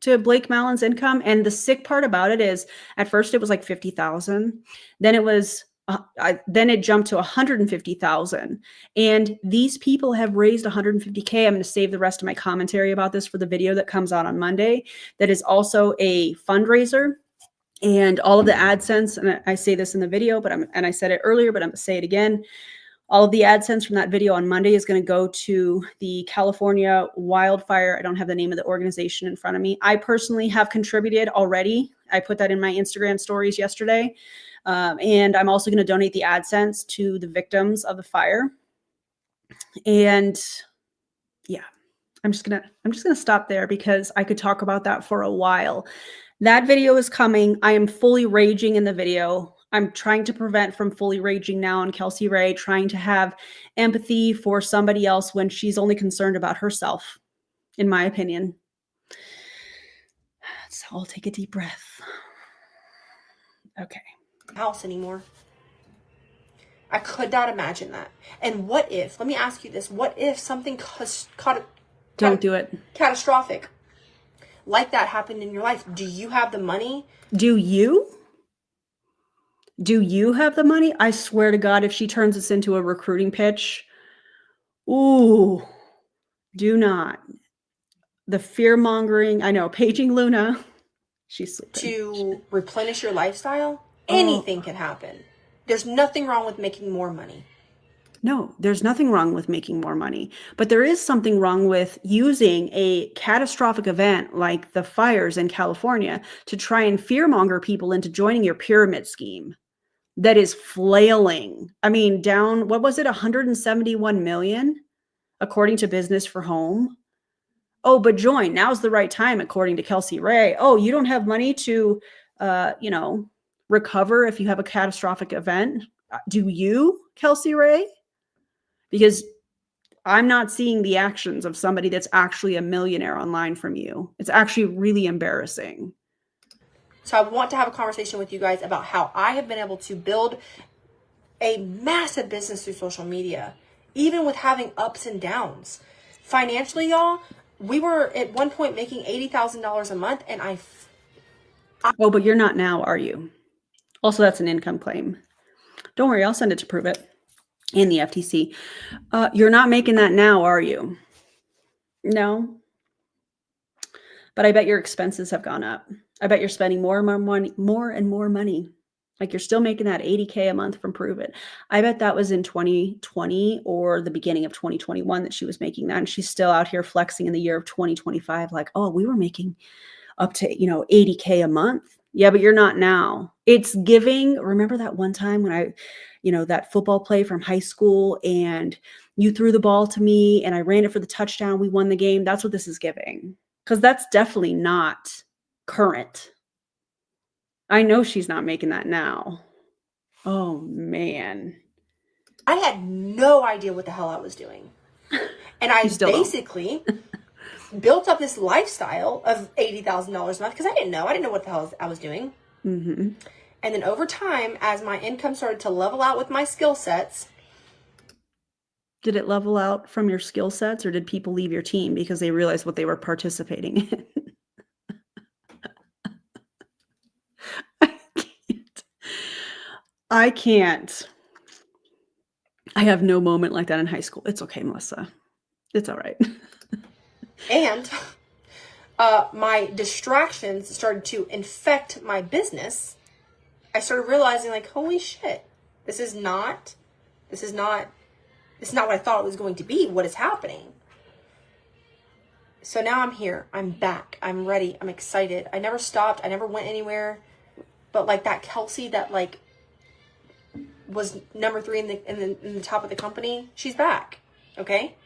to Blake Mallon's income? And the sick part about it is, at first it was like 50,000. Then it was, then it jumped to 150,000. And these people have raised 150K. I'm going to save the rest of my commentary about this for the video that comes out on Monday. That is also a fundraiser. And all of the AdSense, and I say this in the video, and I said it earlier, but I'm going to say it again. All of the AdSense from that video on Monday is going to go to the California wildfire. I don't have the name of the organization in front of me. I personally have contributed already. I put that in my Instagram stories yesterday. And I'm also going to donate the AdSense to the victims of the fire. And yeah, I'm just going to stop there, because I could talk about that for a while. That video is coming. I am fully raging in the video. I'm trying to prevent from fully raging now on Kelsey Rae, trying to have empathy for somebody else when she's only concerned about herself, in my opinion. So I'll take a deep breath. Okay. House anymore. I could not imagine that. And what if, let me ask you this, what if something Don't do it. Catastrophic like that happened in your life? Do you have the money? Do you? Do you have the money? I swear to God, if she turns this into a recruiting pitch, ooh, do not. The fear mongering, I know, paging Luna. She's sleeping. To replenish your lifestyle, anything can happen. There's nothing wrong with making more money. No, there's nothing wrong with making more money, but there is something wrong with using a catastrophic event like the fires in California to try and fearmonger people into joining your pyramid scheme that is flailing. I mean, down, what was it, 171 million, according to Business for Home. Oh, but join. Now's the right time, according to Kelsey Rae. Oh, you don't have money to, recover if you have a catastrophic event. Do you, Kelsey Rae? Because I'm not seeing the actions of somebody that's actually a millionaire online from you. It's actually really embarrassing. So I want to have a conversation with you guys about how I have been able to build a massive business through social media, even with having ups and downs. Financially, y'all, we were at one point making $80,000 a month, and Oh, but you're not now, are you? Also, that's an income claim. Don't worry, I'll send it to Pruvit and the FTC. You're not making that now, are you? No. But I bet your expenses have gone up. I bet you're spending more and more money. Like you're still making that 80K a month from Pruvit. I bet that was in 2020 or the beginning of 2021 that she was making that. And she's still out here flexing in the year of 2025. Like, oh, we were making up to, 80K a month. Yeah, but you're not now. It's giving. Remember that one time when that football play from high school and you threw the ball to me and I ran it for the touchdown. We won the game. That's what this is giving. Because that's definitely not current. I know she's not making that now. Oh, man. I had no idea what the hell I was doing. And I basically built up this lifestyle of $80,000 a month because I didn't know. I didn't know what the hell I was doing. Mm-hmm. And then over time, as my income started to level out with my skill sets. Did it level out from your skill sets, or did people leave your team because they realized what they were participating in? I can't. I have no moment like that in high school. It's okay, Melissa. It's all right. And my distractions started to infect my business. I started realizing, like, holy shit, this is not what I thought it was going to be. What is happening? So now I'm here. I'm back. I'm ready. I'm excited. I never stopped. I never went anywhere. But like that Kelsey that like was number 3 in the top of the company, she's back. Okay?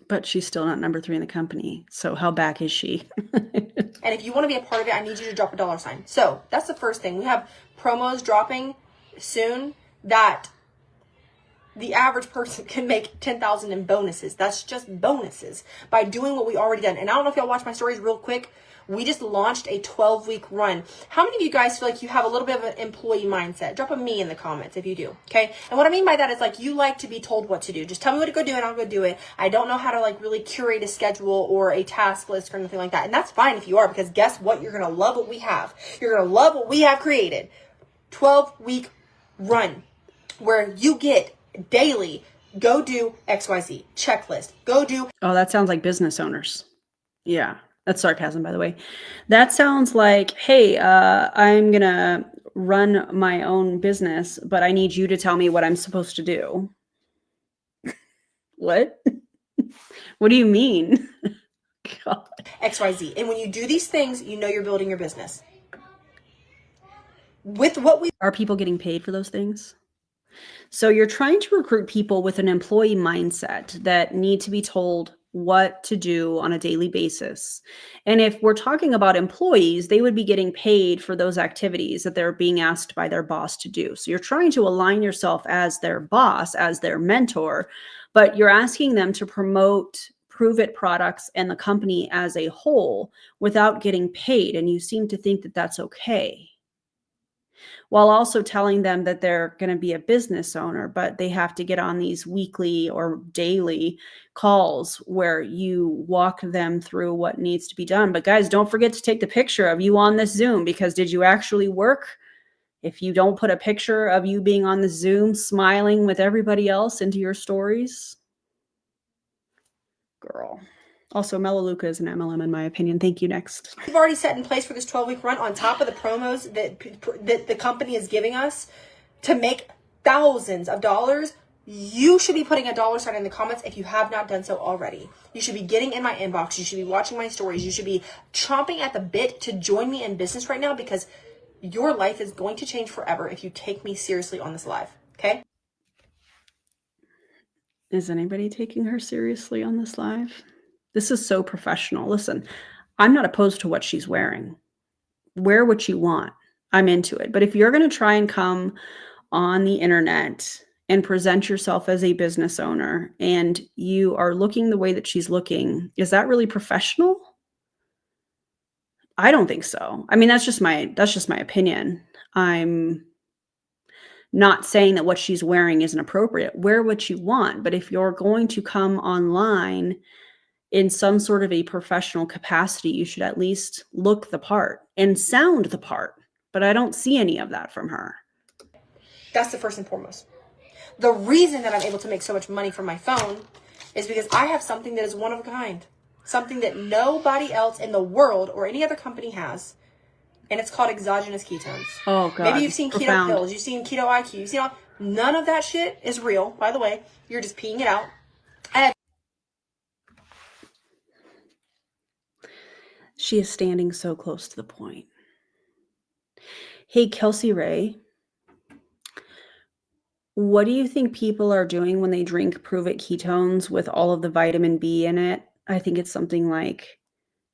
But she's still not number 3 in the company. So how back is she? And if you want to be a part of it, I need you to drop a $sign. So that's the first thing. We have promos dropping soon that the average person can make $10,000 in bonuses. That's just bonuses by doing what we already done. And I don't know if y'all watch my stories real quick. We just launched a 12-week run. How many of you guys feel like you have a little bit of an employee mindset? Drop a me in the comments if you do, okay? And what I mean by that is like you like to be told what to do. Just tell me what to go do and I'll go do it. I don't know how to like really curate a schedule or a task list or anything like that. And that's fine if you are, because guess what? You're going to love what we have. You're going to love what we have created. 12-week run where you get daily, go do XYZ, checklist, go do. Oh, that sounds like business owners. Yeah. That's sarcasm, by the way. That sounds like, hey, I'm going to run my own business, but I need you to tell me what I'm supposed to do. What? What do you mean? God. XYZ. And when you do these things, you know you're building your business. With what we... Are people getting paid for those things? So you're trying to recruit people with an employee mindset that need to be told what to do on a daily basis. And if we're talking about employees, they would be getting paid for those activities that they're being asked by their boss to do. So you're trying to align yourself as their boss, as their mentor, but you're asking them to promote Pruvit products and the company as a whole without getting paid. And you seem to think that that's okay, while also telling them that they're going to be a business owner, but they have to get on these weekly or daily calls where you walk them through what needs to be done. But guys, don't forget to take the picture of you on this Zoom, because did you actually work? If you don't put a picture of you being on the Zoom smiling with everybody else into your stories, girl. Also, Melaleuca is an MLM in my opinion. Thank you. Next. We've already set in place for this 12-week run on top of the promos that the company is giving us to make thousands of dollars. You should be putting a $sign in the comments if you have not done so already. You should be getting in my inbox. You should be watching my stories. You should be chomping at the bit to join me in business right now, because your life is going to change forever if you take me seriously on this live. Okay? Is anybody taking her seriously on this live? This is so professional. Listen, I'm not opposed to what she's wearing. Wear what you want. I'm into it. But if you're going to try and come on the internet and present yourself as a business owner and you are looking the way that she's looking, is that really professional? I don't think so. I mean, that's just my opinion. I'm not saying that what she's wearing isn't appropriate. Wear what you want. But if you're going to come online in some sort of a professional capacity, you should at least look the part and sound the part. But I don't see any of that from her. That's the first and foremost. The reason that I'm able to make so much money from my phone is because I have something that is one of a kind. Something that nobody else in the world or any other company has. and it's called exogenous ketones. Oh, God. Maybe you've seen Profound. keto pills, you've seen keto IQ, you've seen all, none of that shit is real, by the way. You're just peeing it out. She is standing so close to the point. Hey, Kelsey Rae, what do you think people are doing when they drink Pruvit Ketones with all of the vitamin B in it? I think it's something like,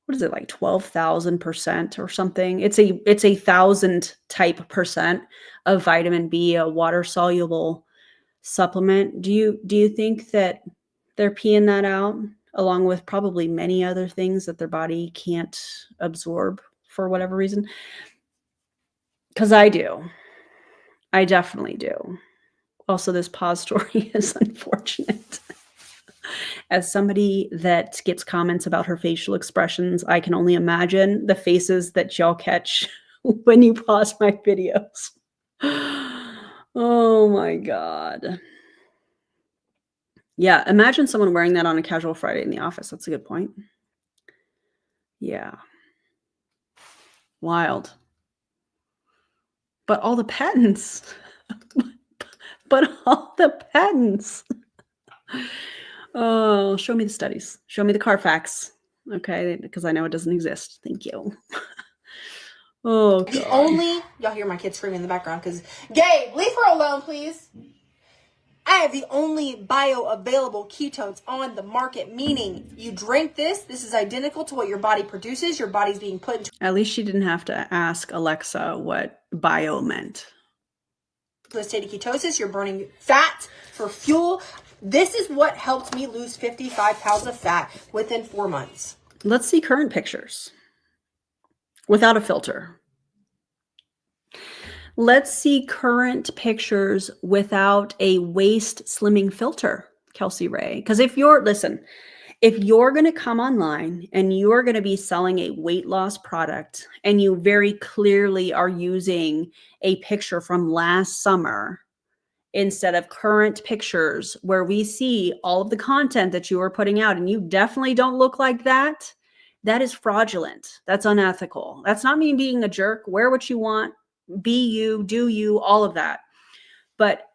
what is it, like 12,000% or something? It's a 1,000 type percent of vitamin B, a water soluble supplement. Do you think that they're peeing that out along with probably many other things that their body can't absorb for whatever reason? Because I do. I definitely do. Also, this pause story is unfortunate. As somebody that gets comments about her facial expressions, I can only imagine the faces that y'all catch when you pause my videos. Oh my God. Yeah, imagine someone wearing that on a casual Friday in the office. That's a good point. Yeah. Wild. But all the patents. But all the patents. Oh, show me the studies. Show me the Carfax. Okay, because I know it doesn't exist. Thank you. Oh, God. The only, y'all hear my kids screaming in the background because, Gabe, leave her alone, please. I have the only bioavailable ketones on the market, meaning you drink this is identical to what your body produces. Your body's being put into At least she didn't have to ask Alexa what bio meant. a state of ketosis. You're burning fat for fuel. This is what helped me lose 55 pounds of fat within 4 months. Let's see current pictures without a filter. Let's see current pictures without a waist slimming filter, Kelsey Rae. Because if you're going to come online and you're going to be selling a weight loss product and you very clearly are using a picture from last summer instead of current pictures where we see all of the content that you are putting out and you definitely don't look like that, that is fraudulent. That's unethical. That's not me being a jerk. Wear what you want. Be you, do you, all of that. But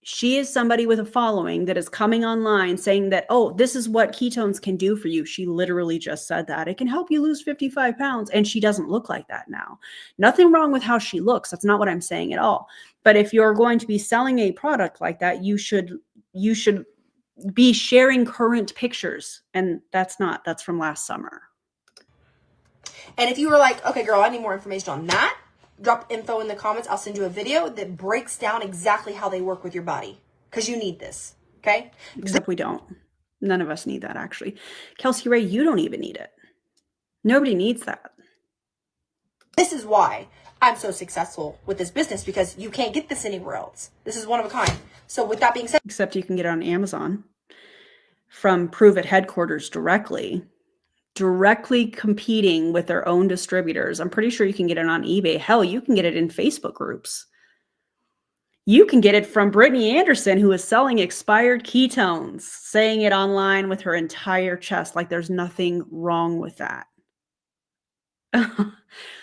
she is somebody with a following that is coming online saying that, oh, this is what ketones can do for you. She literally just said that. It can help you lose 55 pounds. And she doesn't look like that now. Nothing wrong with how she looks. That's not what I'm saying at all. But if you're going to be selling a product like that, you should be sharing current pictures. And that's from last summer. And if you were like, okay, girl, I need more information on that, drop info in the comments. I'll send you a video that breaks down exactly how they work with your body because you need this. Okay. Except we don't. None of us need that, actually. Kelsey Rae, you don't even need it. Nobody needs that. This is why I'm so successful with this business because you can't get this anywhere else. This is one of a kind. So with that being said, Except you can get it on Amazon from Pruvit headquarters directly competing with their own distributors. I'm pretty sure you can get it on eBay. Hell, you can get it in Facebook groups. You can get it from Brittany Anderson, who is selling expired ketones, saying it online with her entire chest, like there's nothing wrong with that.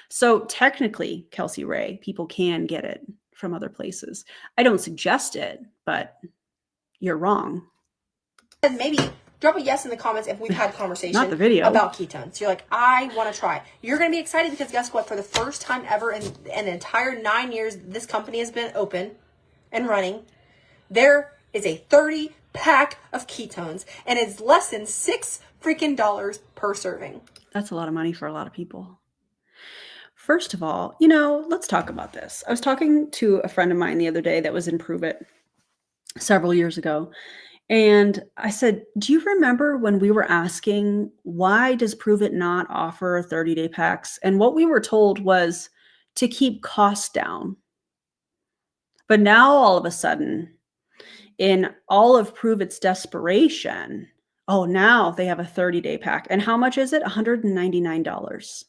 So technically, Kelsey Rae, people can get it from other places. I don't suggest it, but you're wrong. maybe drop a yes in the comments if we've had conversation Not the video. about ketones. You're like, I want to try. You're going to be excited because guess what? For the first time ever in an entire 9 years this company has been open and running, there is a 30-pack of ketones and it's less than $6 freaking per serving. That's a lot of money for a lot of people. First of all, let's talk about this. I was talking to a friend of mine the other day that was in Pruvit several years ago. And I said, do you remember when we were asking, why does Pruvit not offer 30-day packs? And what we were told was to keep costs down. But now all of a sudden, in all of Pruvit's desperation, oh, now they have a 30-day pack. And how much is it? $199.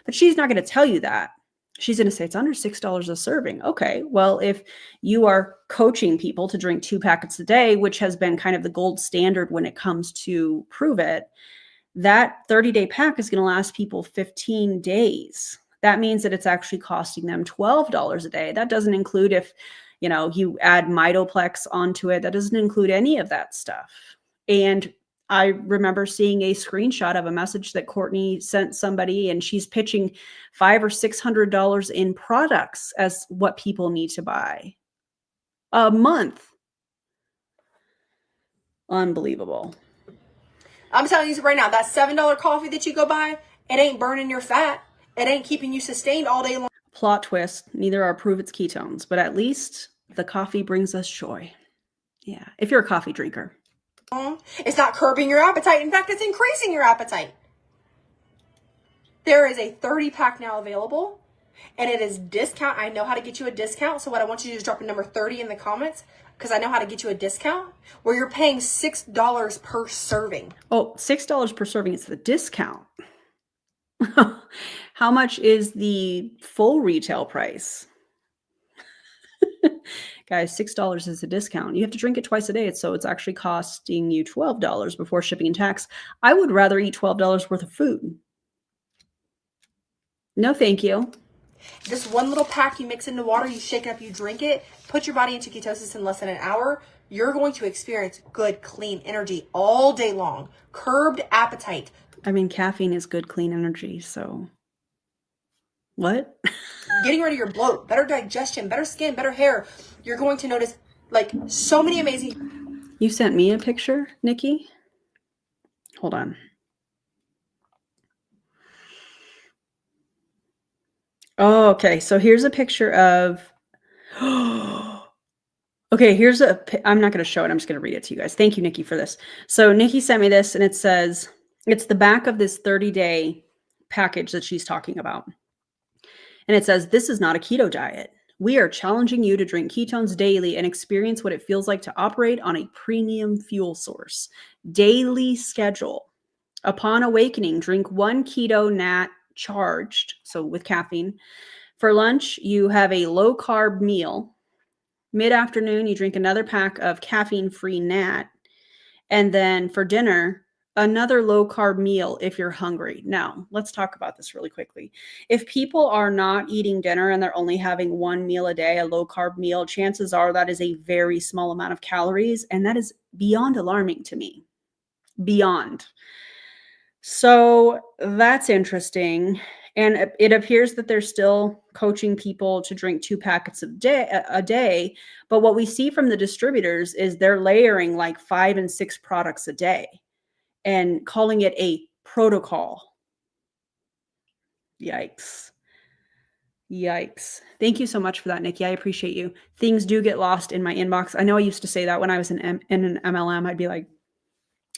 But she's not going to tell you that. She's going to say it's under $6 a serving. Okay, well, if you are coaching people to drink 2 packets a day, which has been kind of the gold standard when it comes to Pruvit, that 30-day pack is going to last people 15 days. that means that it's actually costing them $12 a day. That doesn't include if, you know, you add Mitoplex onto it. That doesn't include any of that stuff. And I remember seeing a screenshot of a message that Courtney sent somebody, and she's pitching $500 or $600 in products as what people need to buy a month. Unbelievable. I'm telling you right now, that $7 coffee that you go buy, it ain't burning your fat. It ain't keeping you sustained all day long. Plot twist, neither are Pruvit Ketones, but at least the coffee brings us joy. Yeah, if you're a coffee drinker. It's not curbing your appetite. In fact, it's increasing your appetite. There is a 30-pack now available, and it is discount. I know how to get you a discount. So what I want you to do is drop a number 30 in the comments, because I know how to get you a discount where you're paying $6 per serving. Oh, $6 per serving is the discount. How much is the full retail price? Guys, $6 is a discount. You have to drink it twice a day, so it's actually costing you $12 before shipping and tax. I would rather eat $12 worth of food. No, thank you. This one little pack, you mix into water, you shake it up, you drink it, put your body into ketosis in less than an hour. You're going to experience good, clean energy all day long. Curbed appetite. I mean, caffeine is good, clean energy, so what? Getting rid of your bloat, better digestion, better skin, better hair. You're going to notice like so many amazing. You sent me a picture, Nikki? Hold on. Oh, okay. So here's a picture of, okay, here's I'm not going to show it. I'm just going to read it to you guys. Thank you, Nikki, for this. So Nikki sent me this, and it says, it's the back of this 30-day package that she's talking about. And it says, this is not a keto diet. We are challenging you to drink ketones daily and experience what it feels like to operate on a premium fuel source. Daily schedule. Upon awakening, drink 1 keto nat charged, so with caffeine. For lunch, you have a low-carb meal. Mid-afternoon, you drink another pack of caffeine-free nat. And then for dinner, another low-carb meal if you're hungry. Now, let's talk about this really quickly. If people are not eating dinner and they're only having 1 meal a day, a low-carb meal, chances are that is a very small amount of calories, and that is beyond alarming to me. Beyond. So that's interesting. And it appears that they're still coaching people to drink 2 packets a day. But what we see from the distributors is they're layering like 5 and 6 products a day and calling it a protocol. Yikes. Yikes. Thank you so much for that, Nikki. I appreciate you. Things do get lost in my inbox. I know I used to say that when I was in an MLM. I'd be like,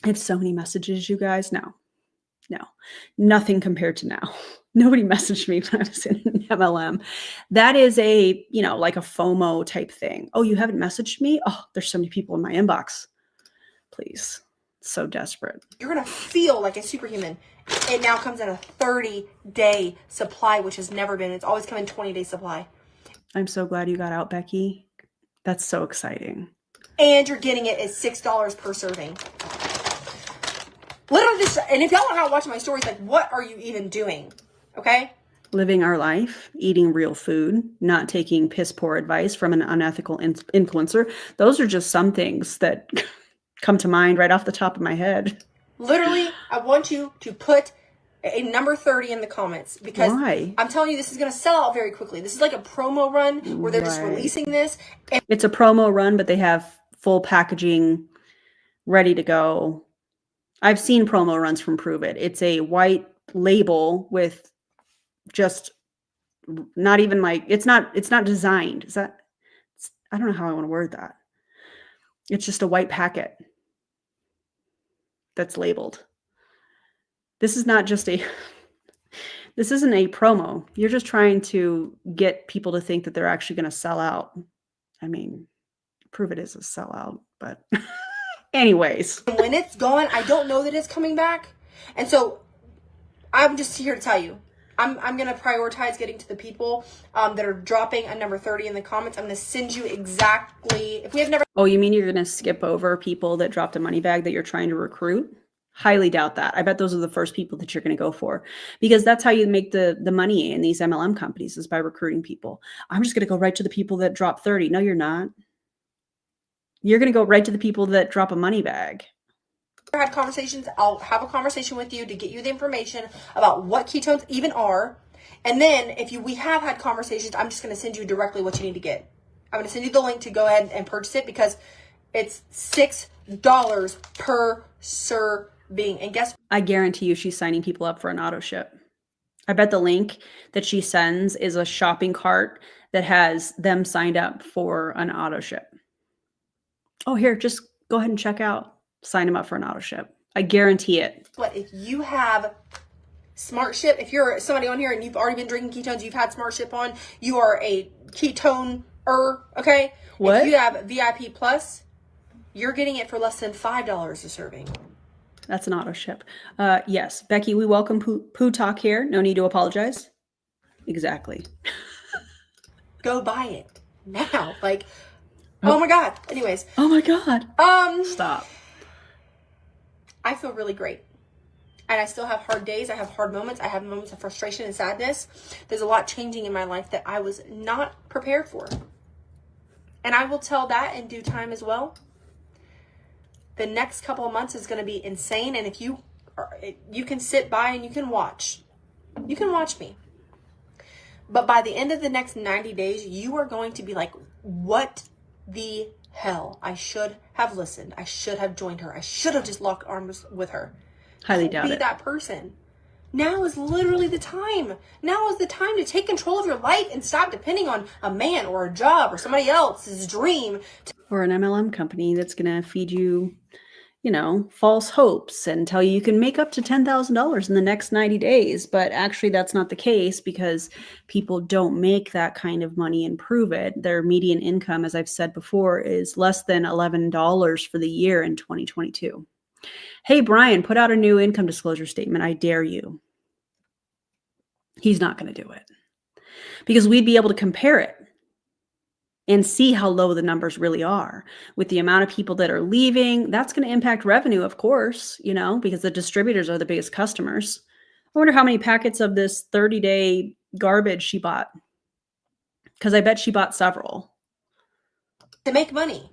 I have so many messages, you guys. No, nothing compared to now. Nobody messaged me when I was in an MLM. That is a, like a FOMO type thing. Oh, you haven't messaged me? Oh, there's so many people in my inbox. Please. So desperate. You're going to feel like a superhuman. It now comes in a 30-day supply, which has never been. It's always come in 20-day supply. I'm so glad you got out, Becky. That's so exciting. And you're getting it at $6 per serving. Literally this, and if y'all are not watching my stories, like, what are you even doing? Okay? Living our life, eating real food, not taking piss poor advice from an unethical influencer. Those are just some things that come to mind right off the top of my head. Literally, I want you to put a number 30 in the comments, because Why? I'm telling you, this is going to sell out very quickly. This is like a promo run where they're just releasing this. And it's a promo run, but they have full packaging ready to go. I've seen promo runs from Pruvit. It's a white label with just not even like, it's not designed. I don't know how I want to word that. It's just a white packet that's labeled. This is not just this isn't a promo. You're just trying to get people to think that they're actually going to sell out. I mean, Pruvit is a sellout, but anyways. When it's gone, I don't know that it's coming back. And so I'm just here to tell you, I'm going to prioritize getting to the people that are dropping a number 30 in the comments. I'm going to send you exactly, if we have never. Oh, you mean you're going to skip over people that dropped a money bag that you're trying to recruit? Highly doubt that. I bet those are the first people that you're going to go for, because that's how you make the money in these MLM companies, is by recruiting people. I'm just going to go right to the people that drop 30. No, you're not. You're going to go right to the people that drop a money bag. Had conversations, I'll have a conversation with you to get you the information about what ketones even are. And then if we have had conversations, I'm just going to send you directly what you need to get. I'm going to send you the link to go ahead and purchase it, because it's $6 per serving. And guess, I guarantee you she's signing people up for an auto ship. I bet the link that she sends is a shopping cart that has them signed up for an auto ship. Oh, here, just go ahead and check out. Sign them up for an auto ship. I guarantee it. what if you have Smart Ship? If you're somebody on here and you've already been drinking ketones, you've had Smart Ship on, you are a ketoner, okay? What? If you have VIP Plus, you're getting it for less than $5 a serving. That's an auto ship. Yes, Becky, we welcome poo talk here. No need to apologize. Exactly. Go buy it now. Like, oh my God. Anyways. Oh my God. Stop. I feel really great. And I still have hard days. I have hard moments. I have moments of frustration and sadness. There's a lot changing in my life that I was not prepared for. And I will tell that in due time as well. The next couple of months is going to be insane. And if you can sit by and you can watch me. But by the end of the next 90 days, you are going to be like, what the hell? I should have listened. I should have joined her. I should have just locked arms with her. Highly doubt Be it. that person. Now is literally the time. Now is the time to take control of your life and stop depending on a man or a job or somebody else's dream. Or an MLM company that's going to feed you, false hopes and tell you can make up to $10,000 in the next 90 days. But actually, that's not the case, because people don't make that kind of money and prove it. Their median income, as I've said before, is less than $11 for the year in 2022. Hey, Brian, put out a new income disclosure statement. I dare you. He's not going to do it, because we'd be able to compare it and see how low the numbers really are with the amount of people that are leaving. That's going to impact revenue, of course, because the distributors are the biggest customers. I wonder how many packets of this 30-day garbage she bought, because I bet she bought several. To make money.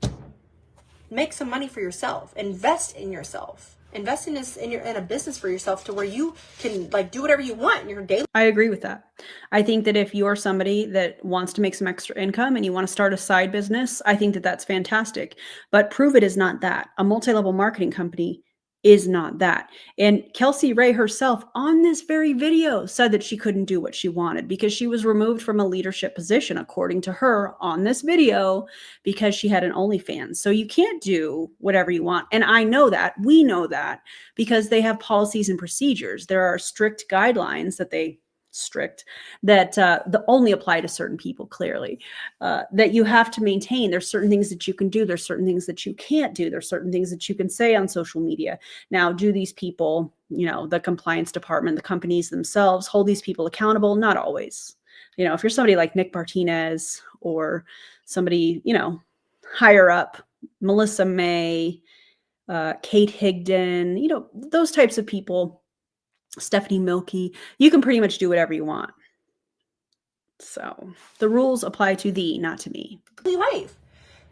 Make some money for yourself. Invest in yourself. Invest in a business for yourself, to where you can do whatever you want in your daily. I agree with that. I think that if you're somebody that wants to make some extra income and you want to start a side business, I think that that's fantastic. But Pruvit is not that. A multi-level marketing company is not that. And Kelsey Rae herself on this very video said that she couldn't do what she wanted because she was removed from a leadership position, according to her on this video, because she had an OnlyFans. So you can't do whatever you want. And I know that. We know that, because they have policies and procedures. There are strict guidelines that only apply to certain people, clearly, that you have to maintain. There's certain things that you can do. There's certain things that you can't do. There's certain things that you can say on social media. Now, do these people, the compliance department, the companies themselves, hold these people accountable? Not always. If you're somebody like Nick Martinez or somebody, higher up, Melissa May, Kate Higdon, those types of people, Stephanie Milky, you can pretty much do whatever you want. So the rules apply to thee, not to me. Life.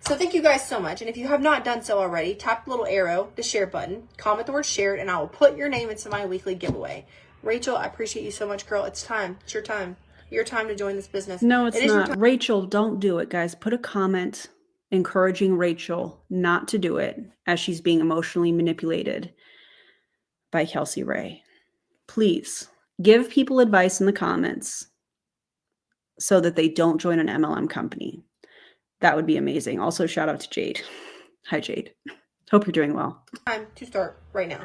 So thank you guys so much. And if you have not done so already, tap the little arrow, the share button, comment the word shared, and I will put your name into my weekly giveaway. Rachel, I appreciate you so much, girl. It's time. It's your time. Your time to join this business. No, it's not. Rachel, don't do it, guys. Put a comment encouraging Rachel not to do it, as she's being emotionally manipulated by Kelsey Rae. Please give people advice in the comments so that they don't join an MLM company. That would be amazing. Also, shout out to Jade. Hi, Jade. Hope you're doing well. Time to start right now.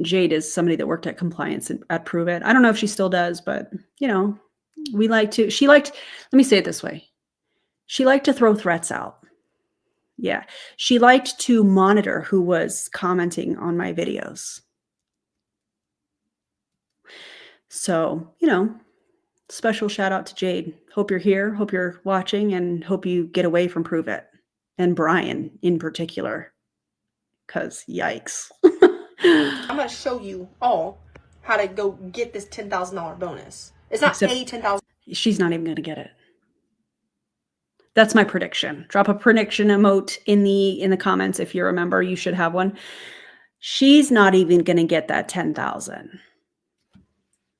Jade is somebody that worked at compliance at Pruvit. I don't know if she still does, but let me say it this way. She liked to throw threats out. Yeah. She liked to monitor who was commenting on my videos. So, special shout out to Jade. Hope you're here. Hope you're watching, and hope you get away from Pruvit, and Brian in particular, because yikes. I'm going to show you all how to go get this $10,000 bonus. It's not Except a $10,000. she's not even going to get it. That's my prediction. Drop a prediction emote in the comments if you remember. You should have one. She's not even going to get that 10,000.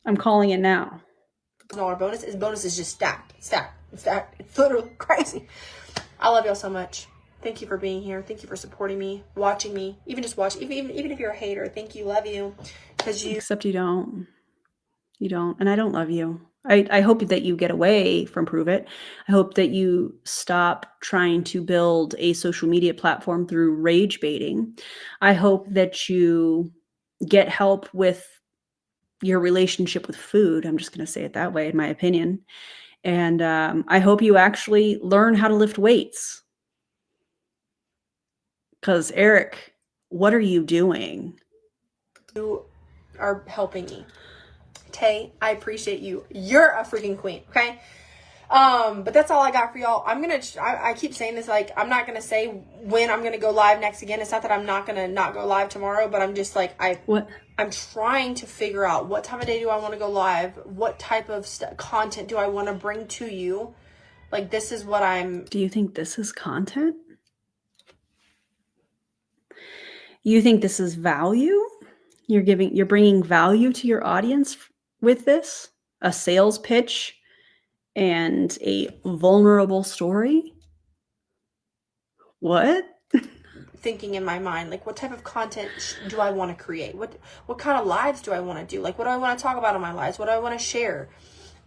I'm calling it now. Bonus. His bonus is just stacked. It's literally crazy. I love y'all so much. Thank you for being here. Thank you for supporting me, watching me, even just watch. Even if you're a hater, thank you, love you, because you. Except you don't. You don't, and I don't love you. I hope that you get away from Pruvit. I hope that you stop trying to build a social media platform through rage baiting. I hope that you get help with your relationship with food. I'm just going to say it that way, in my opinion. And I hope you actually learn how to lift weights. Because Eric, what are you doing? You are helping me. Tay, I appreciate you. You're a freaking queen, okay? But that's all I got for y'all. I keep saying this, like, I'm not gonna say when I'm gonna go live next again. It's not that I'm not gonna not go live tomorrow, but I'm just like, I'm trying to figure out what time of day do I want to go live? What type of content do I want to bring to you? Like, this is what I'm... Do you think this is content? You think this is value? You're bringing value to your audience with this? A sales pitch and a vulnerable story? What? Thinking in my mind, like, what type of content do I want to create? What kind of lives do I want to do? Like, what do I want to talk about in my lives? What do I want to share?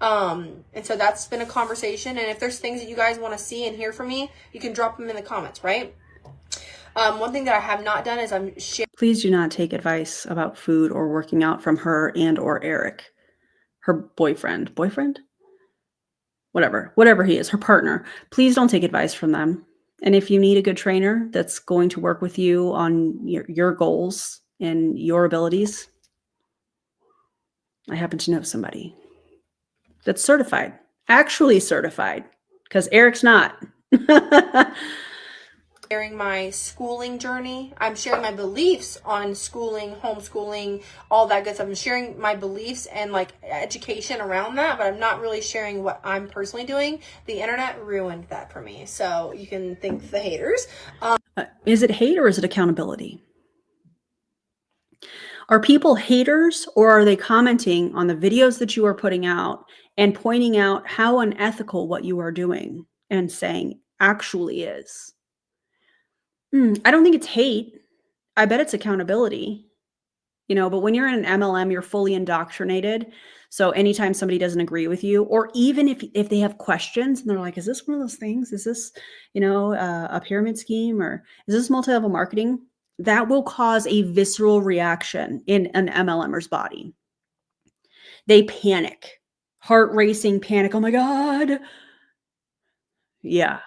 And so that's been a conversation. And if there's things that you guys want to see and hear from me, you can drop them in the comments, right? One thing that I have not done is I'm sharing. Please do not take advice about food or working out from her and or Eric, her boyfriend, whatever he is, her partner. Please don't take advice from them. And if you need a good trainer that's going to work with you on your goals and your abilities, I happen to know somebody that's certified, actually certified, because Eric's not. Sharing my schooling journey. I'm sharing my beliefs on schooling, homeschooling, all that good stuff. I'm sharing my beliefs and like education around that, but I'm not really sharing what I'm personally doing. The internet ruined that for me. So you can thank the haters. Is it hate or is it accountability? Are people haters, or are they commenting on the videos that you are putting out and pointing out how unethical what you are doing and saying actually is? I don't think it's hate. I bet it's accountability. But when you're in an MLM, you're fully indoctrinated. So anytime somebody doesn't agree with you, or even if they have questions and they're like, is this one of those things? Is this, a pyramid scheme, or is this multi-level marketing? That will cause a visceral reaction in an MLMer's body. They panic, heart racing panic. Oh my God. Yeah.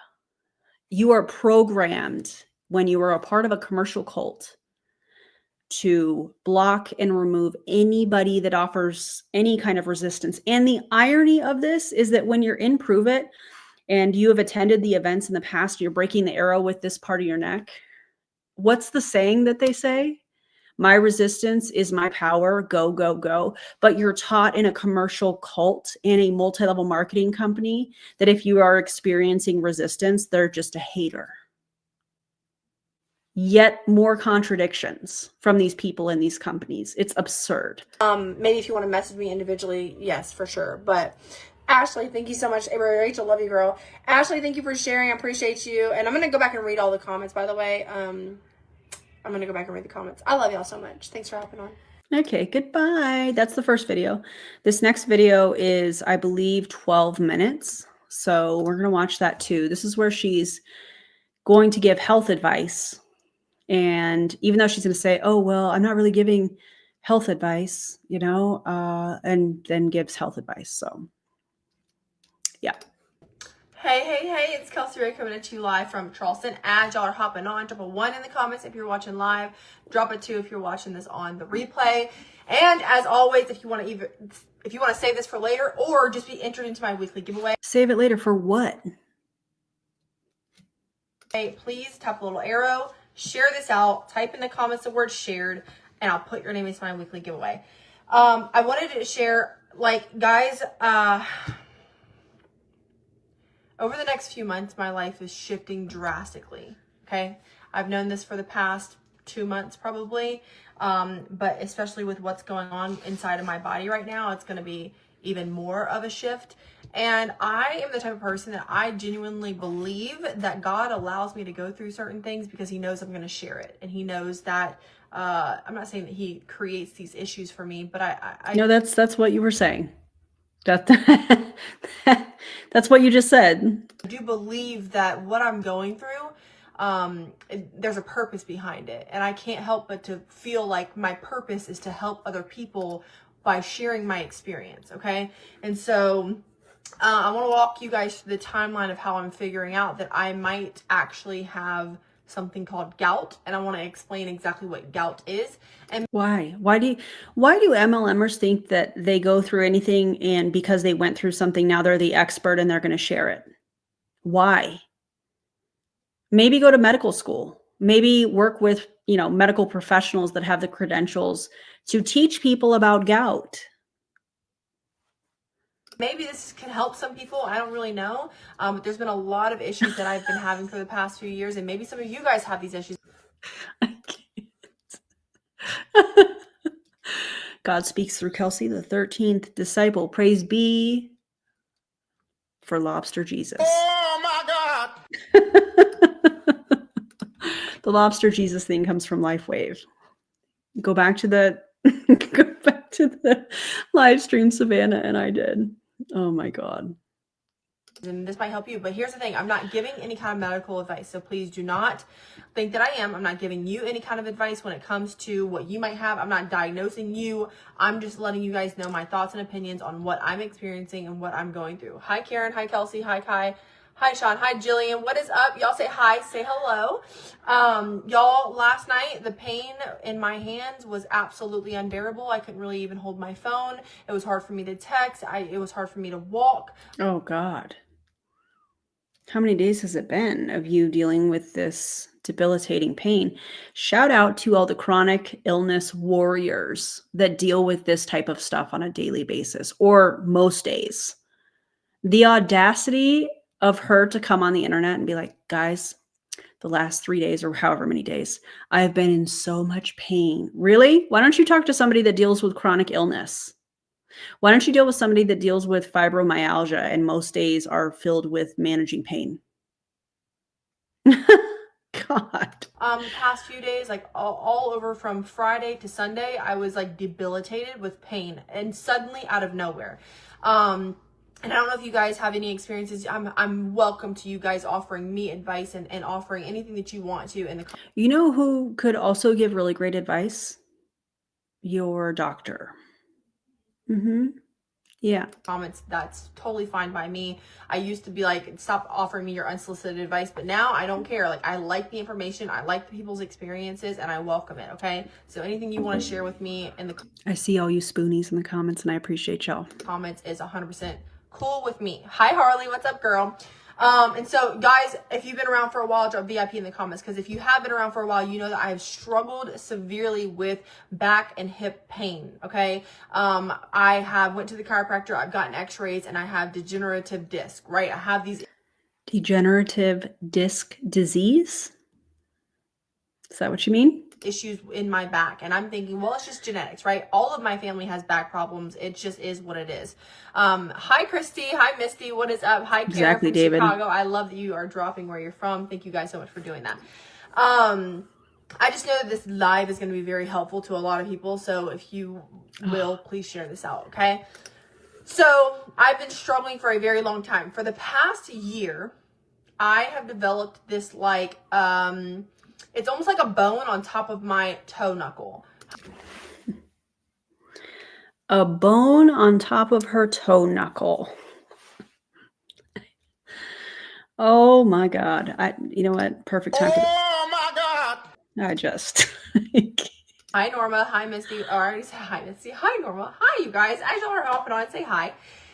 You are programmed when you are a part of a commercial cult to block and remove anybody that offers any kind of resistance. And the irony of this is that when you're in Pruvit and you have attended the events in the past, you're breaking the arrow with this part of your neck. What's the saying that they say? My resistance is my power, go, go, go. But you're taught in a commercial cult and a multi-level marketing company that if you are experiencing resistance, they're just a hater. Yet more contradictions from these people in these companies. It's absurd. Maybe if you want to message me individually, yes, for sure. But Ashley, thank you so much. Rachel, love you, girl. Ashley, thank you for sharing. I appreciate you. And I'm going to go back and read all the comments, by the way. I'm going to go back and read the comments. I love y'all so much. Thanks for hopping on. Okay, goodbye. That's the first video. This next video is, I believe, 12 minutes. So we're going to watch that too. This is where she's going to give health advice. And even though she's going to say, oh, well, I'm not really giving health advice, and then gives health advice. So, yeah. Hey, it's Kelsey Rae coming at you live from Charleston. As y'all are hopping on, drop a 1 in the comments if you're watching live. Drop a 2 if you're watching this on the replay. And as always, if you want to save this for later or just be entered into my weekly giveaway. Save it later for what? Hey, please tap the little arrow. Share this out. Type in the comments the word shared. and I'll put your name into my weekly giveaway. I wanted to share, like, guys, over the next few months, my life is shifting drastically, okay? I've known this for the past 2 months probably, but especially with what's going on inside of my body right now, it's going to be even more of a shift. And I am the type of person that I genuinely believe that God allows me to go through certain things because he knows I'm going to share it. And he knows that, I'm not saying that he creates these issues for me, but I No, that's what you were saying. That's what you just said. do believe that what I'm going through, there's a purpose behind it. And I can't help but to feel like my purpose is to help other people by sharing my experience, okay? And so I want to walk you guys through the timeline of how I'm figuring out that I might actually have something called gout, and I want to explain exactly what gout is. And Why? Why do MLMers think that they go through anything and because they went through something, now they're the expert and they're going to share it? Why? Maybe go to medical school. Maybe work with, medical professionals that have the credentials to teach people about gout. maybe this can help some people. I don't really know. But there's been a lot of issues that I've been having for the past few years, and maybe some of you guys have these issues. I can't. God speaks through Kelsey, the 13th disciple. Praise be for Lobster Jesus. Oh my God! The Lobster Jesus thing comes from LifeWave. Go back to the live stream Savannah and I did. Oh my God. And this might help you, but here's the thing. I'm not giving any kind of medical advice, so please do not think that I am. I'm not giving you any kind of advice when it comes to what you might have. I'm not diagnosing you. I'm just letting you guys know my thoughts and opinions on what I'm experiencing and what I'm going through. Hi, Karen. Hi, Kelsey. Hi, Kai. Hi, Sean. Hi, Jillian. What is up? Y'all say hi. Say hello. Y'all, last night, the pain in my hands was absolutely unbearable. I couldn't really even hold my phone. It was hard for me to text. It was hard for me to walk. Oh God. How many days has it been of you dealing with this debilitating pain? Shout out to all the chronic illness warriors that deal with this type of stuff on a daily basis or most days. The audacity of her to come on the internet and be like, guys, the last 3 days or however many days, I've been in so much pain. Really? Why don't you talk to somebody that deals with chronic illness? Why don't you deal with somebody that deals with fibromyalgia and most days are filled with managing pain? God. The past few days, like all over from Friday to Sunday, I was like debilitated with pain and suddenly out of nowhere. And I don't know if you guys have any experiences. I'm welcome to you guys offering me advice and offering anything that you want to in the comments. You know who could also give really great advice? Your doctor. Yeah. That's totally fine by me. I used to be like, stop offering me your unsolicited advice, but now I don't care. Like, I like the information, I like people's experiences, and I welcome it. Okay, so anything you want to share with me in the I see all you spoonies in the comments, and I appreciate y'all. comments is 100% cool with me. Hi Harley, what's up, girl? And so guys, if you've been around for a while, drop VIP in the comments, because if you have been around for a while, you know that I have struggled severely with back and hip pain. Okay, I have went to the chiropractor, I've gotten x-rays, and I have degenerative disc, right? I have these Degenerative disc disease? Is that what you mean? issues in my back, and I'm thinking, well, it's just genetics, right? All of my family has back problems. It just is what it is. Hi Christy, hi Misty, what is up? Hi Karen Exactly, from David. Chicago. I love that you are dropping where you're from. Thank you guys so much for doing that. I just know that this live is going to be very helpful to a lot of people, so if you will, please share this out. Okay, so I've been struggling for a very long time. For the past year, I have developed this like it's almost like a bone on top of my toe knuckle. A bone on top of her toe knuckle. Oh my God. You know what? Perfect time. Oh my God! I just. Hi Norma, hi Misty. Oh, I already said hi Misty. Hi Norma. Hi you guys. I y'all are off and on, say hi.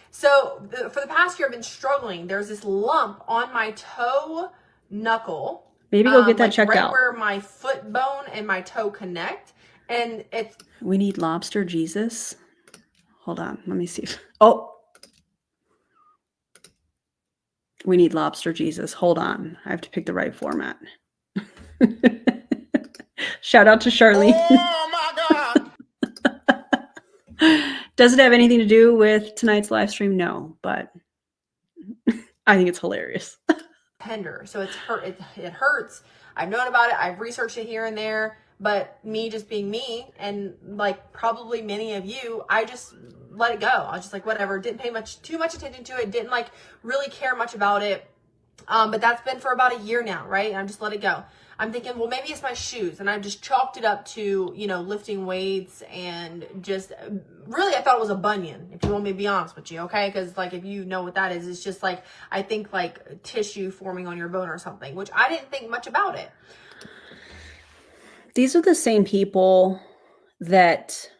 So for the past year, I've been struggling. There's this lump on my toe knuckle. Maybe go get that like checked right out. Where my foot bone and my toe connect. And it's We need lobster Jesus. Hold on. Let me see. Oh, we need lobster Jesus. Hold on. I have to pick the right format. Shout out to Charlene. Oh my God. Does it have anything to do with tonight's live stream? No, but I think it's hilarious. tender, so it's hurt. It hurts. I've known about it. I've researched it here and there, but me just being me, and like probably many of you, I just let it go. I was just like, whatever. Didn't pay too much attention to it. Didn't like really care much about it. But that's been for about a year now, right? And I'm just let it go. I'm thinking, well, maybe it's my shoes. And I've just chalked it up to, you know, lifting weights and just really, I thought it was a bunion, if you want me to be honest with you, okay? Because like, if you know what that is, it's just like, I think like tissue forming on your bone or something, which I didn't think much about it. These are the same people that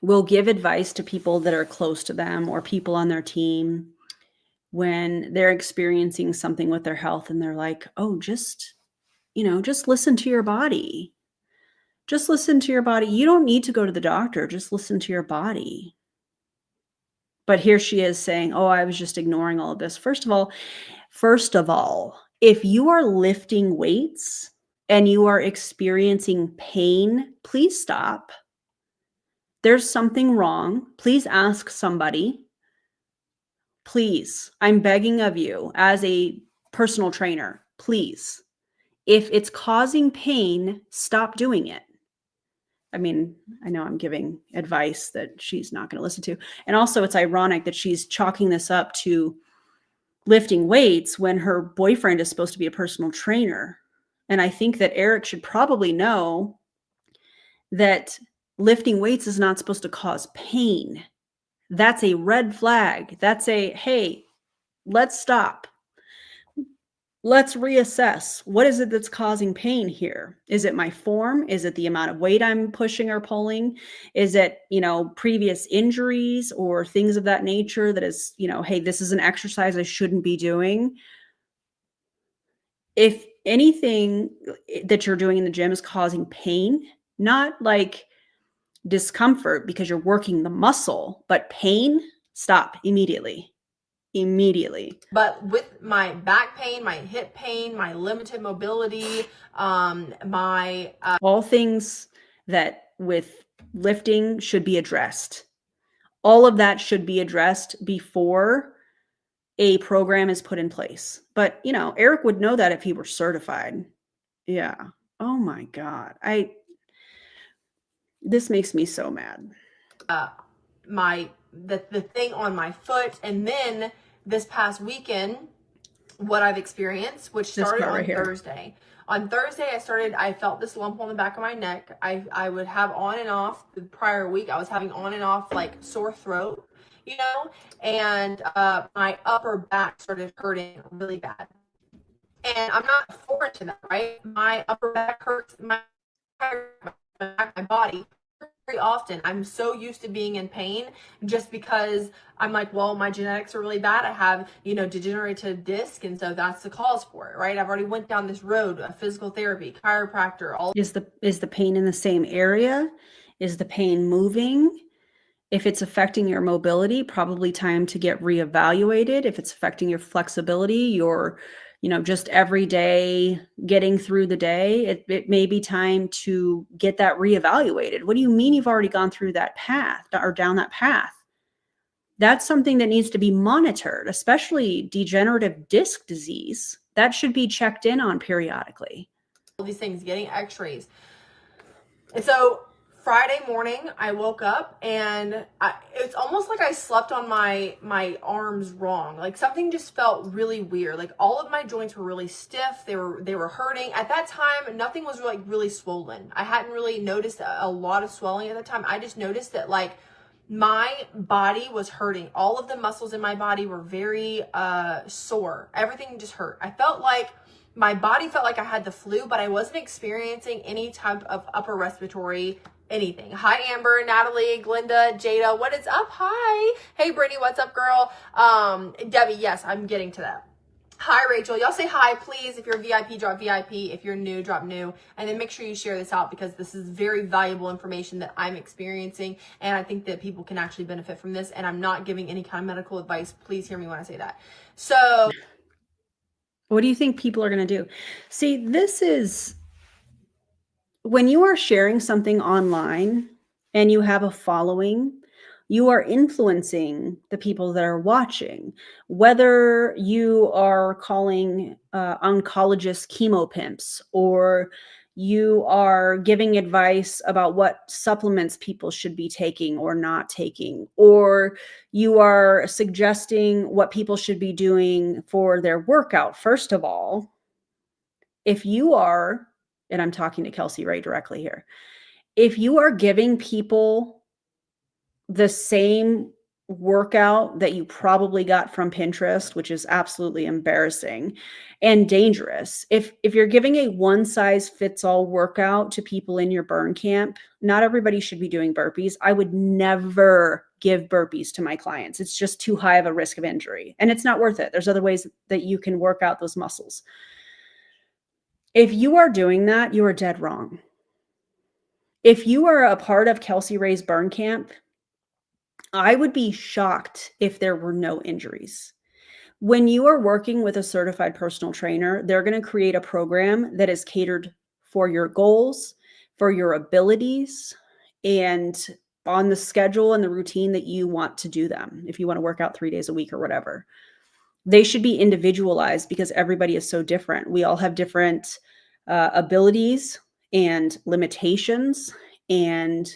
will give advice to people that are close to them or people on their team when they're experiencing something with their health, and they're like, oh, just listen to your body. Just listen to your body. You don't need to go to the doctor. Just listen to your body. But here she is saying, oh, I was just ignoring all of this. First of all, if you are lifting weights and you are experiencing pain, please stop. There's something wrong. Please ask somebody. Please, I'm begging of you as a personal trainer, please. If it's causing pain, stop doing it. I mean, I know I'm giving advice that she's not going to listen to. And also it's ironic that she's chalking this up to lifting weights when her boyfriend is supposed to be a personal trainer. And I think that Eric should probably know that lifting weights is not supposed to cause pain. That's a red flag. That's a, hey, let's stop. Let's reassess. What is it that's causing pain here? Is it my form? Is it the amount of weight I'm pushing or pulling? Is it, previous injuries or things of that nature that is, hey, this is an exercise I shouldn't be doing? If anything that you're doing in the gym is causing pain, not like discomfort because you're working the muscle, but pain, stop immediately. But with my back pain, my hip pain, my limited mobility, all things that with lifting should be addressed. All of that should be addressed before a program is put in place. But, Eric would know that if he were certified. Yeah. Oh my God. This makes me so mad. The thing on my foot, and then this past weekend, what I've experienced, which started on Thursday. On Thursday, I felt this lump on the back of my neck. I would have on and off the prior week. I was having on and off like sore throat, and my upper back started hurting really bad. And I'm not foreign to that, right? My upper back hurts, my body very often. I'm so used to being in pain just because I'm like, well, my genetics are really bad. I have, degenerative disc. And so that's the cause for it, right? I've already went down this road, physical therapy, chiropractor, all. Is the pain in the same area? Is the pain moving? If it's affecting your mobility, probably time to get reevaluated. If it's affecting your flexibility, your just every day getting through the day, it may be time to get that reevaluated. What do you mean you've already gone through that path or down that path? That's something that needs to be monitored, especially degenerative disc disease. That should be checked in on periodically. All these things, getting x-rays. And so Friday morning, I woke up and it's almost like I slept on my arms wrong. Like something just felt really weird. Like all of my joints were really stiff. They were hurting. At that time, nothing was really swollen. I hadn't really noticed a lot of swelling at the time. I just noticed that like my body was hurting. All of the muscles in my body were very sore. Everything just hurt. My body felt like I had the flu, but I wasn't experiencing any type of upper respiratory anything. Hi, Amber, Natalie, Glinda, Jada, what is up? Hi. Hey, Brittany, what's up, girl? Debbie, yes, I'm getting to that. Hi, Rachel. Y'all say hi, please. If you're VIP, drop VIP. If you're new, drop new. And then make sure you share this out because this is very valuable information that I'm experiencing. And I think that people can actually benefit from this. And I'm not giving any kind of medical advice. Please hear me when I say that. So, What do you think people are going to do? See, this is when you are sharing something online and you have a following, you are influencing the people that are watching. Whether you are calling oncologists chemo pimps, or you are giving advice about what supplements people should be taking or not taking, or you are suggesting what people should be doing for their workout. First of all, if you are, and I'm talking to Kelsey Rae directly here, if you are giving people the same workout that you probably got from Pinterest, which is absolutely embarrassing and dangerous. If you're giving a one size fits all workout to people in your burn camp, not everybody should be doing burpees. I would never give burpees to my clients. It's just too high of a risk of injury, and it's not worth it. There's other ways that you can work out those muscles. If you are doing that, you are dead wrong. If you are a part of Kelsey Rae's burn camp, I would be shocked if there were no injuries. When you are working with a certified personal trainer, they're going to create a program that is catered for your goals, for your abilities, and on the schedule and the routine that you want to do them. If you want to work out 3 days a week or whatever, they should be individualized because everybody is so different. We all have different abilities and limitations and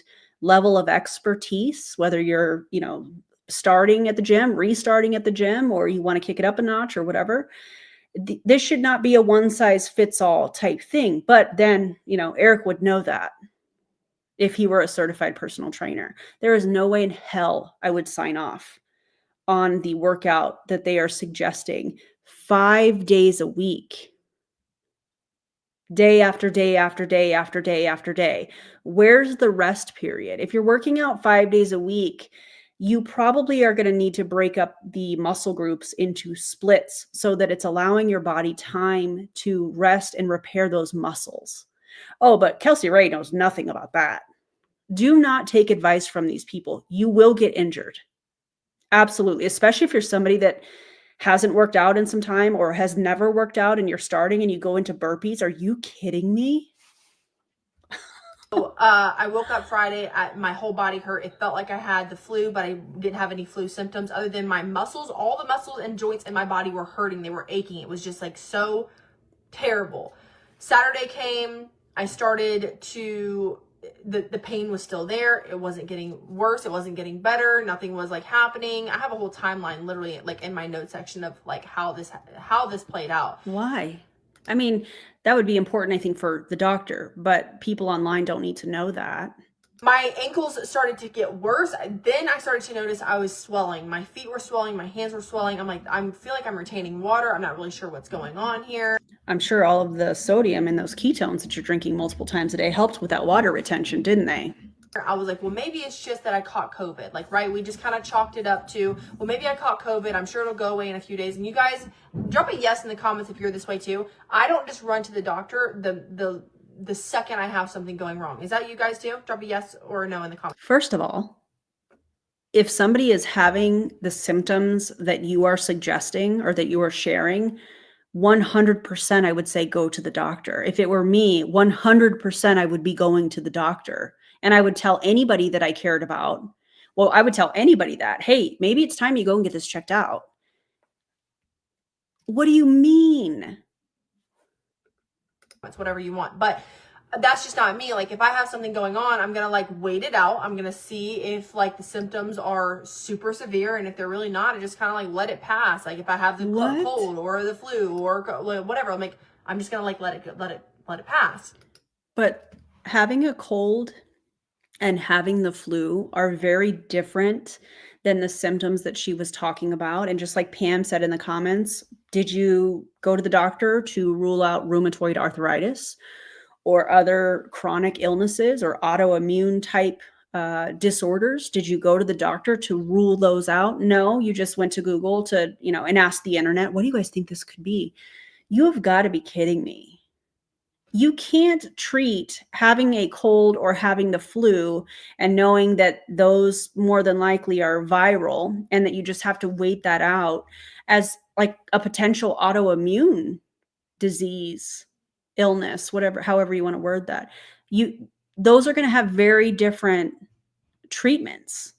level of expertise, whether you're, starting at the gym, restarting at the gym, or you want to kick it up a notch or whatever. This should not be a one size fits all type thing. But then, Eric would know that if he were a certified personal trainer. There is no way in hell I would sign off on the workout that they are suggesting 5 days a week. Day after day after day after day after day. Where's the rest period? If you're working out 5 days a week, you probably are going to need to break up the muscle groups into splits so that it's allowing your body time to rest and repair those muscles. Oh, but Kelsey Rae knows nothing about that. Do not take advice from these people. You will get injured. Absolutely. Especially if you're somebody that hasn't worked out in some time or has never worked out and you're starting and you go into burpees. Are you kidding me? So I woke up Friday, my whole body hurt. It felt like I had the flu, but I didn't have any flu symptoms other than my muscles. All the muscles and joints in my body were hurting. They were aching. It was just like so terrible. Saturday came. I started to, the pain was still there. It wasn't getting worse. It wasn't getting better. Nothing was like happening. I have a whole timeline literally like in my notes section of like how this played out. Why? I mean, that would be important, I think, for the doctor, but people online don't need to know that. My ankles started to get worse. Then I started to notice I was swelling. My feet were swelling. My hands were swelling. I'm like, I feel like I'm retaining water. I'm not really sure what's going on here. I'm sure all of the sodium in those ketones that you're drinking multiple times a day helped with that water retention, didn't they? I was like, well, maybe it's just that I caught COVID. Like, right? We just kind of chalked it up to, well, maybe I caught COVID. I'm sure it'll go away in a few days. And you guys drop a yes in the comments if you're this way too. I don't just run to the doctor the second I have something going wrong. Is that you guys too? Drop a yes or a no in the comments. First of all, if somebody is having the symptoms that you are suggesting or that you are sharing, 100% I would say go to the doctor. If it were me, 100% I would be going to the doctor. And I would tell anybody that I cared about, well, I would tell anybody that, hey, maybe it's time you go and get this checked out. What do you mean? It's whatever you want. But that's just not me. Like if I have something going on, I'm going to like wait it out. I'm going to see if like the symptoms are super severe. And if they're really not, I just kind of like let it pass. Like if I have the cold or the flu or whatever, I'm just going to like let it pass. But having a cold and having the flu are very different than the symptoms that she was talking about. And just like Pam said in the comments, did you go to the doctor to rule out rheumatoid arthritis or other chronic illnesses or autoimmune type disorders? Did you go to the doctor to rule those out? No, you just went to Google to, and asked the internet, what do you guys think this could be? You have got to be kidding me. You can't treat having a cold or having the flu and knowing that those more than likely are viral and that you just have to wait that out as like a potential autoimmune disease, illness, whatever, however you want to word that. Those are going to have very different treatments.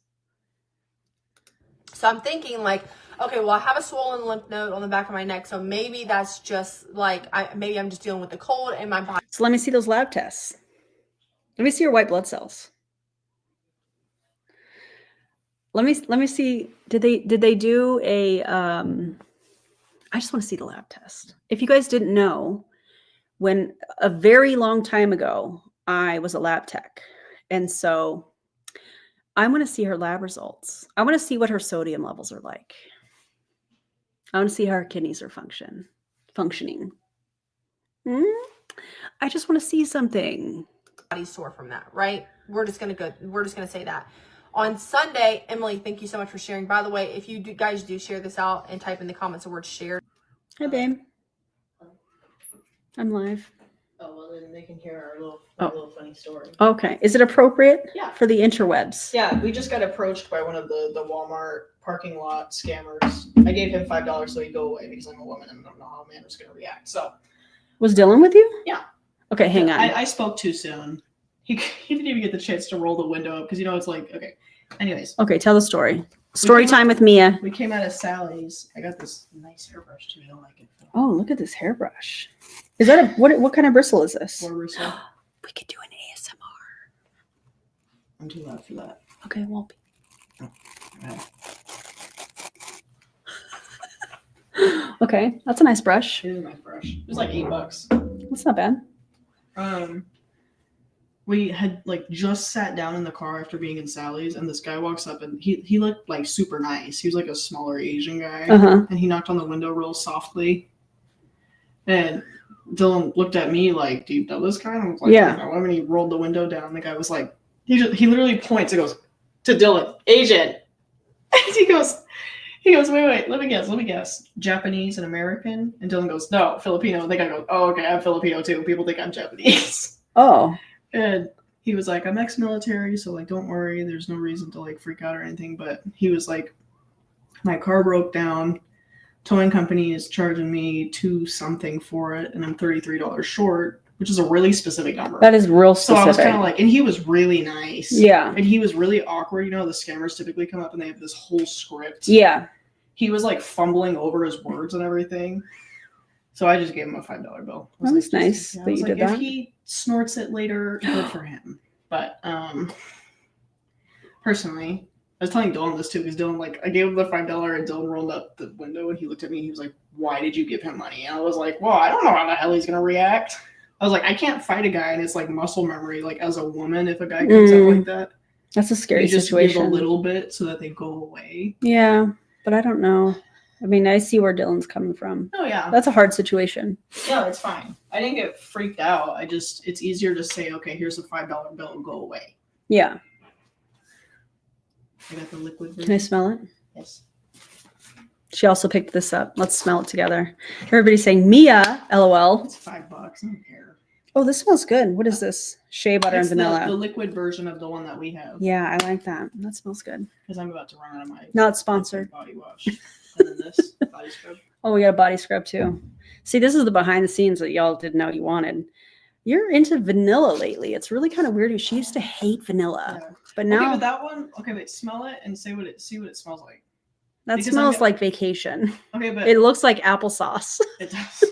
So I'm thinking like, okay, well, I have a swollen lymph node on the back of my neck, so maybe that's just like, maybe I'm just dealing with the cold in my body. So let me see those lab tests. Let me see your white blood cells. Let me see. Did they do a? I just want to see the lab test. If you guys didn't know, when a very long time ago, I was a lab tech, and so I want to see her lab results. I want to see what her sodium levels are like. I want to see how her kidneys are functioning. I just want to see something. Body sore from that, right? We're just gonna say that. On Sunday, Emily, thank you so much for sharing. By the way, if you guys do share this out and type in the comments the word share. Hi, babe. I'm live. Oh, well, then they can hear our little funny story. Okay. Is it appropriate? Yeah. For the interwebs? Yeah, we just got approached by one of the Walmart parking lot scammers. I gave him $5 so he'd go away because I'm a woman and I don't know how a man was going to react. So, Was Dylan with you? Yeah. Okay, hang on. I spoke too soon. He didn't even get the chance to roll the window up because, it's like, okay. Anyways. Okay, tell the story. Story time with Mia. We came out of Sally's. I got this nice hairbrush too. I don't like it. Oh, look at this hairbrush. Is that what kind of bristle is this? More bristle. We could do an ASMR. I'm too loud for that. Okay, well. Okay, that's a nice brush. It is a nice brush. It was like $8. That's not bad. We had like just sat down in the car after being in Sally's, and this guy walks up, and he looked like super nice. He was like a smaller Asian guy, and he knocked on the window real softly. And Dylan looked at me like, "Do you know this guy?" And I was like, Yeah. No. And he rolled the window down. The guy was like, he literally points and goes to Dylan, Asian. And he goes, wait, let me guess. Japanese and American? And Dylan goes, no, Filipino. And the guy goes, oh, okay, I'm Filipino too. People think I'm Japanese. Oh. And he was like, I'm ex-military, so like, don't worry. There's no reason to like freak out or anything. But he was like, my car broke down. Towing company is charging me $2 something for it, and I'm $33 short, which is a really specific number. That is real specific. So I was kind of like, and he was really nice. Yeah. And he was really awkward. The scammers typically come up and they have this whole script. Yeah. He was like fumbling over his words and everything. So I just gave him a $5 bill. That was nice that you did that. If he snorts it later, good for him. But personally, I was telling Dylan this too, because Dylan, like, I gave him the $5 and Dylan rolled up the window and he looked at me and he was like, why did you give him money? And I was like, well, I don't know how the hell he's going to react. I was like, I can't fight a guy and it's like muscle memory. Like as a woman, if a guy comes up like that, that's a scary situation. Just give a little bit so that they go away. Yeah, but I don't know. I mean, I see where Dylan's coming from. Oh yeah, that's a hard situation. No, it's fine. I didn't get freaked out. It's easier to say, okay, here's a $5 bill, go away. Yeah. I got the liquid version. Can I smell it? Yes. She also picked this up. Let's smell it together. Everybody's saying Mia, LOL. It's $5. I don't care. Oh, this smells good. What is this? Shea butter and vanilla. The liquid version of the one that we have. Yeah, I like that. That smells good. Because I'm about to run out of my Not sponsored. body wash. And then this body scrub. Oh, we got a body scrub too. See, this is the behind the scenes that y'all didn't know you wanted. You're into vanilla lately. It's really kind of weird. She used to hate vanilla, Yeah. but now Okay, but that one. Okay, wait. Smell it and see what it smells like. that because smells like vacation. Okay, but It looks like applesauce. it does.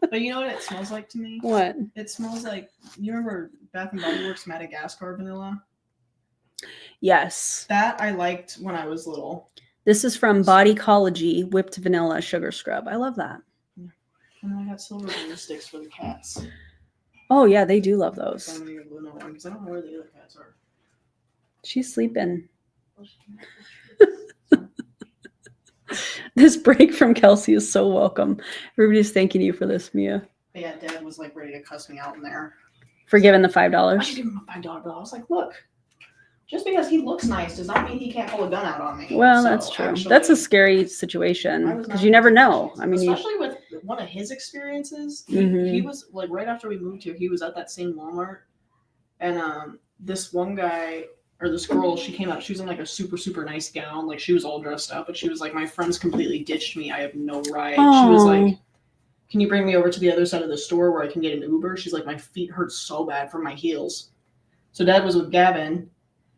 But you know what it smells like to me? What? It smells like, you remember Bath and Body Works Madagascar vanilla? Yes. That I liked when I was little. This is from Bodycology whipped vanilla sugar scrub. I love that. And then I got silver glue sticks for the cats. Oh yeah, they do love So those. I'm gonna glue no one because I don't know where the other cats are. She's sleeping. This break from Kelsey is so welcome. Everybody's thanking you for this, Mia. But yeah, Dad was like ready to cuss me out in there. For giving the I $5. should give him a $5 bill. I was like, look, just because he looks nice does not mean he can't pull a gun out on me. Well, So, that's true. actually, That's a scary I situation was because not you never in know. situations. I mean, you, especially with one of his experiences, he Mhm. was like right after we moved here, he was at that same Walmart, and this one guy or this girl, she came out. She was in like a super super nice gown, like she was all dressed up, but she was like, my friends completely ditched me. I have no ride. She was like, can you bring me over to the other side of the store where I can get an Uber? She's like, my feet hurt so bad from my heels. So Dad was with Gavin,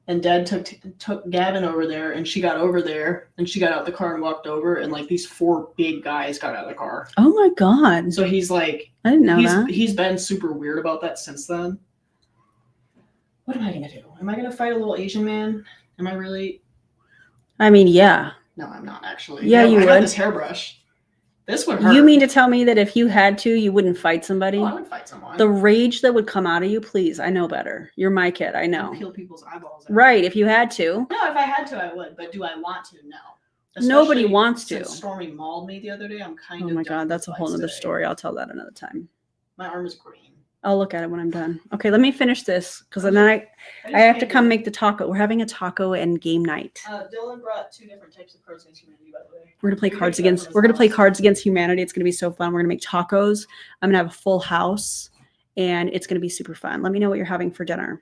and Dad took Gavin over there, and she got over there, and she got out the car and walked over, and like these 4 big guys got out of the car. oh my God. So he's like, I didn't know that. he's been super weird about that since then. What am I gonna do? Am I gonna fight a little Asian man? Am I really? I mean, yeah. No, I'm not actually. Yeah, you I got would. this hairbrush. This would hurt. You mean to tell me that if you had to, you wouldn't fight somebody? Oh, I would fight someone. The rage that would come out of you, please. I know better. You're my kid. I know. I'd peel people's eyeballs out. Right. If you had to. No, if I had to, I would. But do I want to? No. Nobody Especially wants to. Since Stormy mauled me the other day, I'm kind Oh of. my done God. with That's a whole fights nother today. story. I'll tell that another time. My arm is green. I'll look at it when I'm done. Okay. Let me finish this because then I just have to can't come do it. make the taco. We're having a taco and game night. Dylan brought 2 different types of Cards Against Humanity, by the way. We're gonna play We cards picked it up against. from his We're gonna play house. Cards Against Humanity. It's gonna be so fun. We're gonna make tacos. I'm gonna have a full house, and it's gonna be super fun. Let me know what you're having for dinner.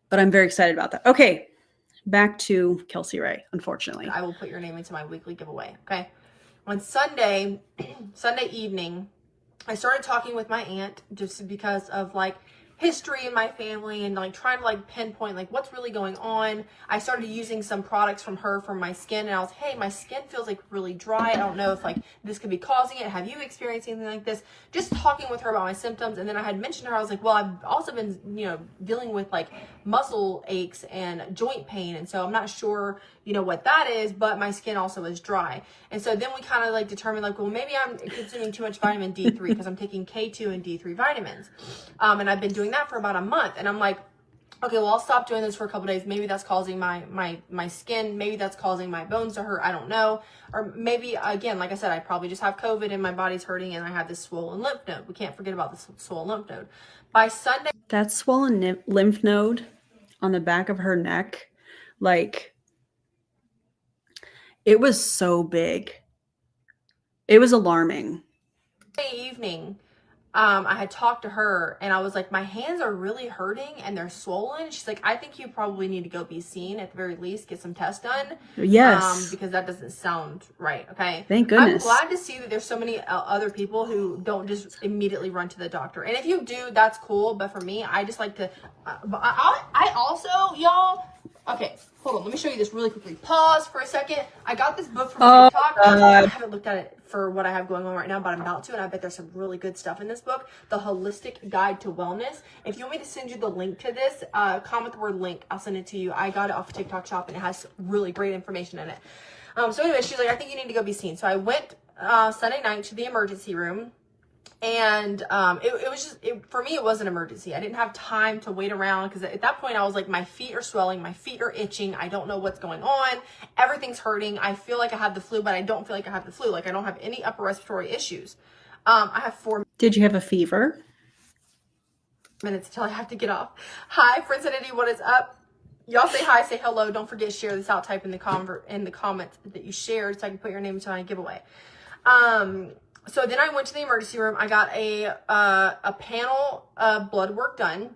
But I'm very excited about that. Okay, back to Kelsey Rae. Unfortunately, I will put your name into my weekly giveaway. Okay. On Sunday evening, I started talking with my aunt just because of like history in my family and like trying to like pinpoint like what's really going on. I started using some products from her for my skin, and I was, hey, my skin feels like really dry. I don't know if like this could be causing it. Have you experienced anything like this? Just talking with her about my symptoms. And then I had mentioned to her, I was like, well, I've also been, dealing with like muscle aches and joint pain. And so I'm not sure, what that is, but my skin also is dry. And so then we kind of like determined like, well, maybe I'm consuming too much vitamin D3 because I'm taking K2 and D3 vitamins. And I've been doing that for about a month. And I'm like, okay, well, I'll stop doing this for a couple days. Maybe that's causing my skin. Maybe that's causing my bones to hurt. I don't know. Or maybe, again, like I said, I probably just have COVID and my body's hurting and I have this swollen lymph node. We can't forget about this swollen lymph node. By Sunday, that swollen lymph node on the back of her neck, like, it was so big. It was alarming. evening, I had talked to her and I was like, my hands are really hurting and they're swollen. She's like, I think you probably need to go be seen at the very least, get some tests done. Yes. Because that doesn't sound right. Okay. Thank goodness. I'm glad to see that there's so many other people who don't just immediately run to the doctor. And if you do, that's cool. But for me, I just like to, I also, y'all, okay, hold on. Let me show you this really quickly. Pause for a second. I got this book from TikTok. I haven't looked at it for what I have going on right now, but I'm about to, and I bet there's some really good stuff in this book. The Holistic Guide to Wellness. If you want me to send you the link to this, comment the word link. I'll send it to you. I got it off of TikTok Shop, and it has really great information in it. So anyway, she's like, I think you need to go be seen. So I went Sunday night to the emergency room. And it was just, for me, it was an emergency. I didn't have time to wait around because at that point I was like, my feet are swelling, my feet are itching. I don't know what's going on. Everything's hurting. I feel like I have the flu, but I don't feel like I have the flu. Like I don't have any upper respiratory issues. I have 4 Did you have a fever? minutes until I have to get off. Hi, Friendsinity, what is up? Y'all say hi, say hello. Don't forget to share this out. Type in the comments that you shared so I can put your name into my giveaway. So then I went to the emergency room. I got a panel of blood work done.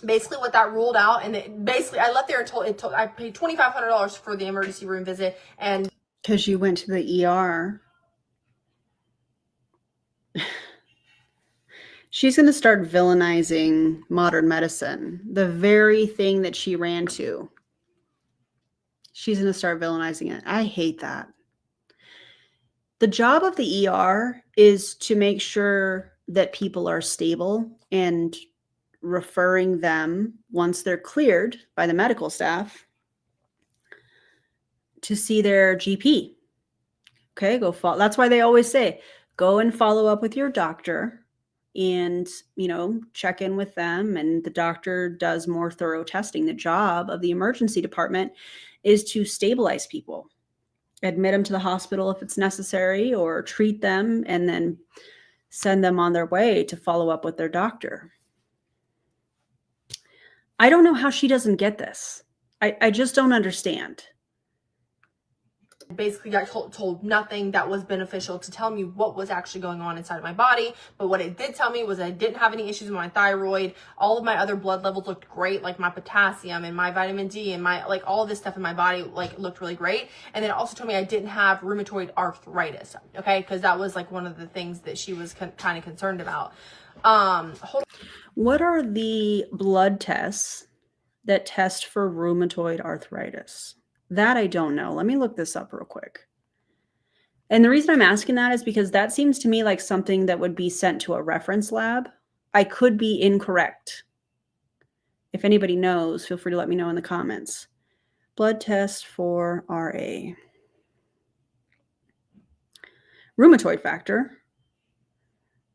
Basically what that ruled out, and I left there until I paid $2,500 for the emergency room visit. And Because you went to the ER. She's going to start villainizing modern medicine, the very thing that she ran to. She's going to start villainizing it. I hate that. The job of the ER is to make sure that people are stable and referring them once they're cleared by the medical staff to see their GP. Okay, that's why they always say, go and follow up with your doctor and, check in with them. And the doctor does more thorough testing. The job of the emergency department is to stabilize people. Admit them to the hospital if it's necessary, or treat them and then send them on their way to follow up with their doctor. I don't know how she doesn't get this. I just don't understand. Basically got told nothing that was beneficial to tell me what was actually going on inside of my body. But what it did tell me was I didn't have any issues with my thyroid. All of my other blood levels looked great, like my potassium and my vitamin D and my, like, all of this stuff in my body, like, looked really great. And then it also told me I didn't have rheumatoid arthritis, okay? Because that was like one of the things that she was kind of concerned about. What are the blood tests that test for rheumatoid arthritis? That I don't know. Let me look this up real quick. And the reason I'm asking that is because that seems to me like something that would be sent to a reference lab. I could be incorrect. If anybody knows, feel free to let me know in the comments. Blood test for RA. Rheumatoid factor.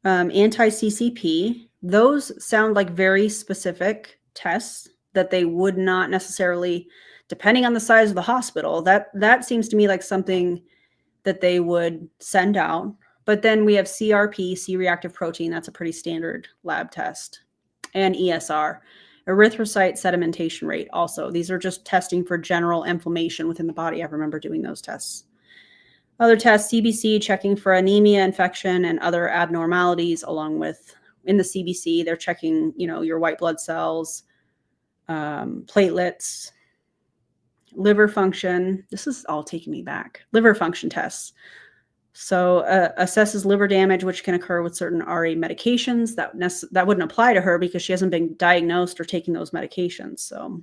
Anti-CCP. Those sound like very specific tests that they would not necessarily, depending on the size of the hospital, that seems to me like something that they would send out. But then we have CRP, C-reactive protein. That's a pretty standard lab test. And ESR, erythrocyte sedimentation rate. Also, these are just testing for general inflammation within the body. I remember doing those tests. Other tests, CBC, checking for anemia, infection, and other abnormalities, along with, in the CBC, they're checking, your white blood cells, platelets, liver function. This is all taking me back. Liver function tests. So assesses liver damage, which can occur with certain RA medications. That wouldn't apply to her because she hasn't been diagnosed or taking those medications. So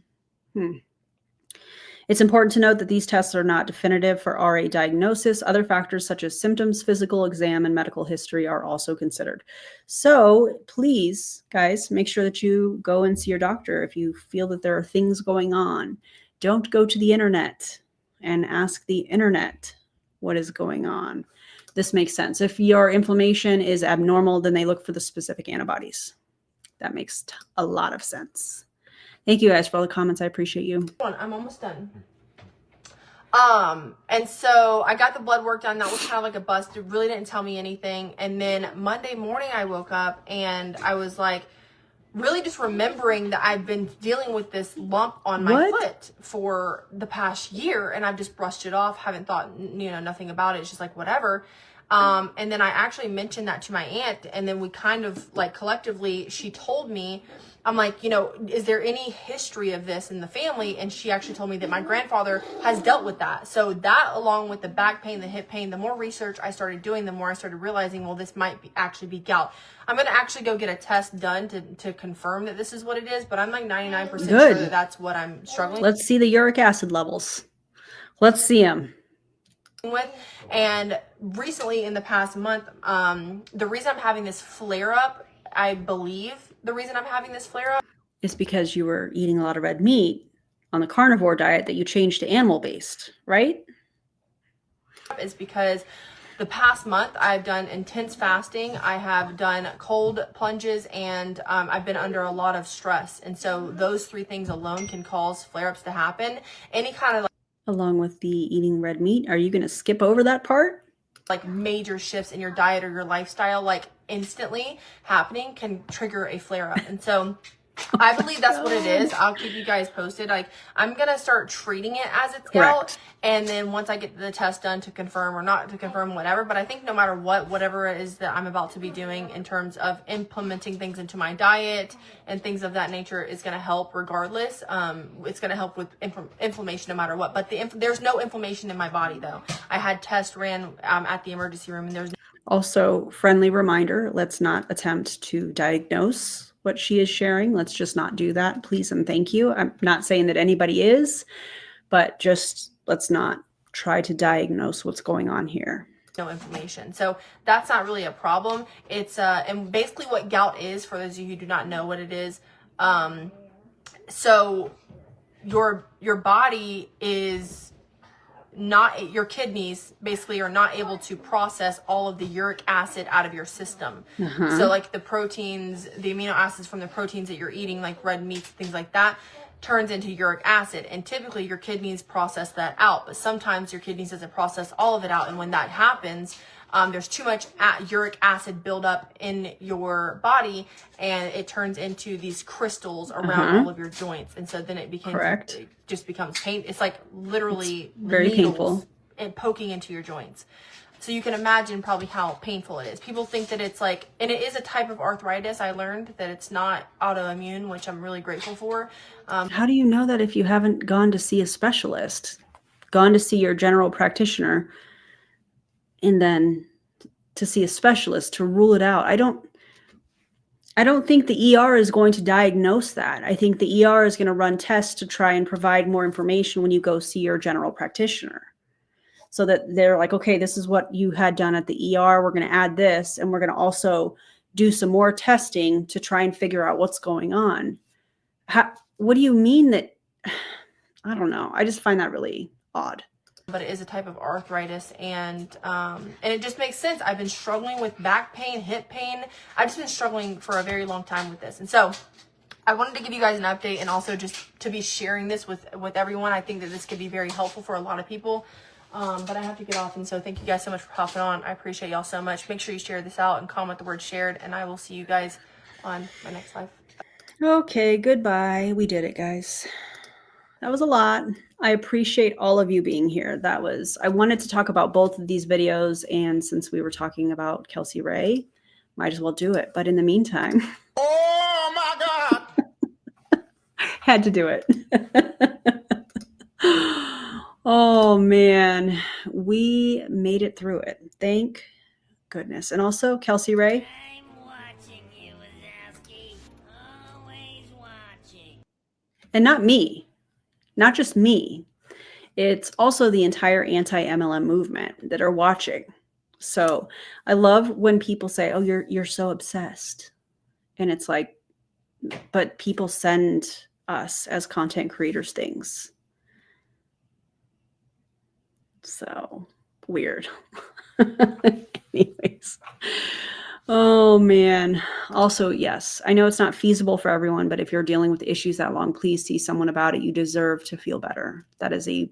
it's important to note that these tests are not definitive for RA diagnosis. Other factors such as symptoms, physical exam, and medical history are also considered. So please, guys, make sure that you go and see your doctor if you feel that there are things going on. Don't go to the internet and ask the internet what is going on. This makes sense. If your inflammation is abnormal, then they look for the specific antibodies. That makes a lot of sense. Thank you guys for all the comments. I appreciate you. I'm almost done. And so I got the blood work done. That was kind of like a bust. It really didn't tell me anything. And then Monday morning I woke up and I was like, really just remembering that I've been dealing with this lump on my foot for the past year, and I've just brushed it off, haven't thought, nothing about it. It's just like, whatever. And then I actually mentioned that to my aunt, and then we kind of like collectively, she told me, I'm like, is there any history of this in the family? And she actually told me that my grandfather has dealt with that. So that, along with the back pain, the hip pain, the more research I started doing, the more I started realizing, well, this might actually be gout. I'm going to actually go get a test done to confirm that this is what it is, but I'm like 99% sure that that's what I'm struggling with. Let's see the uric acid levels. Let's see them. And recently in the past month, the reason I'm having this flare up, I believe the reason I'm having this flare up is because you were eating a lot of red meat on the carnivore diet that you changed to animal based, right? Is because the past month I've done intense fasting, I have done cold plunges, and I've been under a lot of stress. And so those three things alone can cause flare-ups to happen. Any kind of along with the eating red meat, are you going to skip over that part? Like major shifts in your diet or your lifestyle, like instantly happening, can trigger a flare-up. And so I believe that's what it is. I'll keep you guys posted. Like, I'm going to start treating it as it's gout. And then once I get the test done to confirm or not to confirm, whatever. But I think no matter whatever it is that I'm about to be doing in terms of implementing things into my diet and things of that nature is going to help regardless. It's going to help with inflammation no matter what. But there's no inflammation in my body, though. I had tests ran at the emergency room, and there's also, friendly reminder, let's not attempt to diagnose what she is sharing. Let's just not do that, please and thank you. I'm not saying that anybody is, but just let's not try to diagnose what's going on here. No inflammation. So that's not really a problem. It's and basically what gout is, for those of you who do not know what it is, so your body is not, your kidneys basically are not able to process all of the uric acid out of your system. So like the proteins, the amino acids from the proteins that you're eating, like red meats, things like that, turns into uric acid. And typically your kidneys process that out, but sometimes your kidneys doesn't process all of it out. And when that happens, there's too much uric acid buildup in your body, and it turns into these crystals around all of your joints. And so then it just becomes pain. It's like literally very painful and poking into your joints. So you can imagine probably how painful it is. People think that it's like, and it is a type of arthritis. I learned that it's not autoimmune, which I'm really grateful for. How do you know that if you haven't gone to see a specialist, gone to see your general practitioner, and then to see a specialist to rule it out? I don't think the ER is going to diagnose that. I think the ER is going to run tests to try and provide more information when you go see your general practitioner. So that they're like, okay, this is what you had done at the ER. We're going to add this, and we're going to also do some more testing to try and figure out what's going on. What do you mean that? I don't know. I just find that really odd. But it is a type of arthritis, and it just makes sense. I've been struggling with back pain, hip pain. I've just been struggling for a very long time with this. And so I wanted to give you guys an update, and also just to be sharing this with everyone. I think that this could be very helpful for a lot of people. But I have to get off, and so thank you guys so much for hopping on. I appreciate y'all so much. Make sure you share this out and comment the word shared, and I will see you guys on my next live. Okay, goodbye. We did it, guys. That was a lot. I appreciate all of you being here. I wanted to talk about both of these videos, and since we were talking about Kelsey Rae, might as well do it. But in the meantime, Oh my God. had to do it. Oh man, we made it through it. Thank goodness. And also Kelsey Rae. I'm watching you, Wazowski. Always watching. And not me, not just me. It's also the entire anti-MLM movement that are watching. So I love when people say, oh, you're so obsessed. And it's like, but people send us as content creators things. So weird. Anyways. Oh man. Also, yes, I know it's not feasible for everyone, but if you're dealing with issues that long, please see someone about it. You deserve to feel better. That is a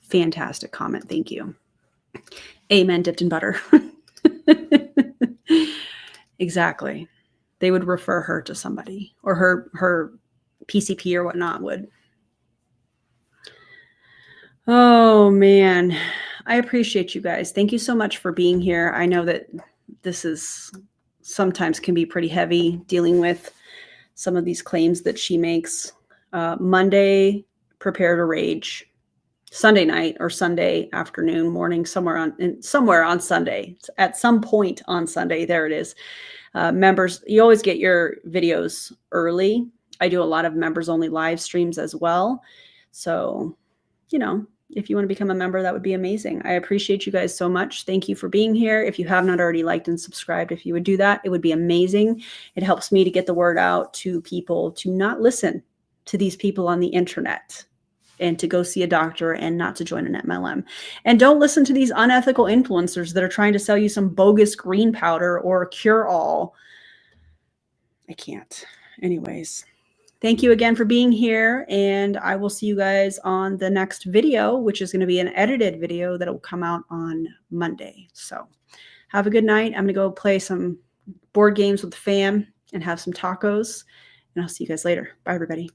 fantastic comment. Thank you. Amen. Dipped in butter. Exactly. They would refer her to somebody, or her PCP or whatnot would. Oh man, I appreciate you guys. Thank you so much for being here. I know that this is sometimes can be pretty heavy dealing with some of these claims that she makes. Monday, prepare to rage. Sunday night or Sunday afternoon, morning, somewhere on Sunday, at some point on Sunday. There it is. Members, you always get your videos early. I do a lot of members only live streams as well. So, if you want to become a member, that would be amazing. I appreciate you guys so much. Thank you for being here. If you have not already liked and subscribed, if you would do that, it would be amazing. It helps me to get the word out to people to not listen to these people on the internet and to go see a doctor and not to join an MLM. And don't listen to these unethical influencers that are trying to sell you some bogus green powder or cure-all. I can't. Anyways. Thank you again for being here, and I will see you guys on the next video, which is going to be an edited video that will come out on Monday. So have a good night. I'm going to go play some board games with the fam and have some tacos, and I'll see you guys later. Bye, everybody.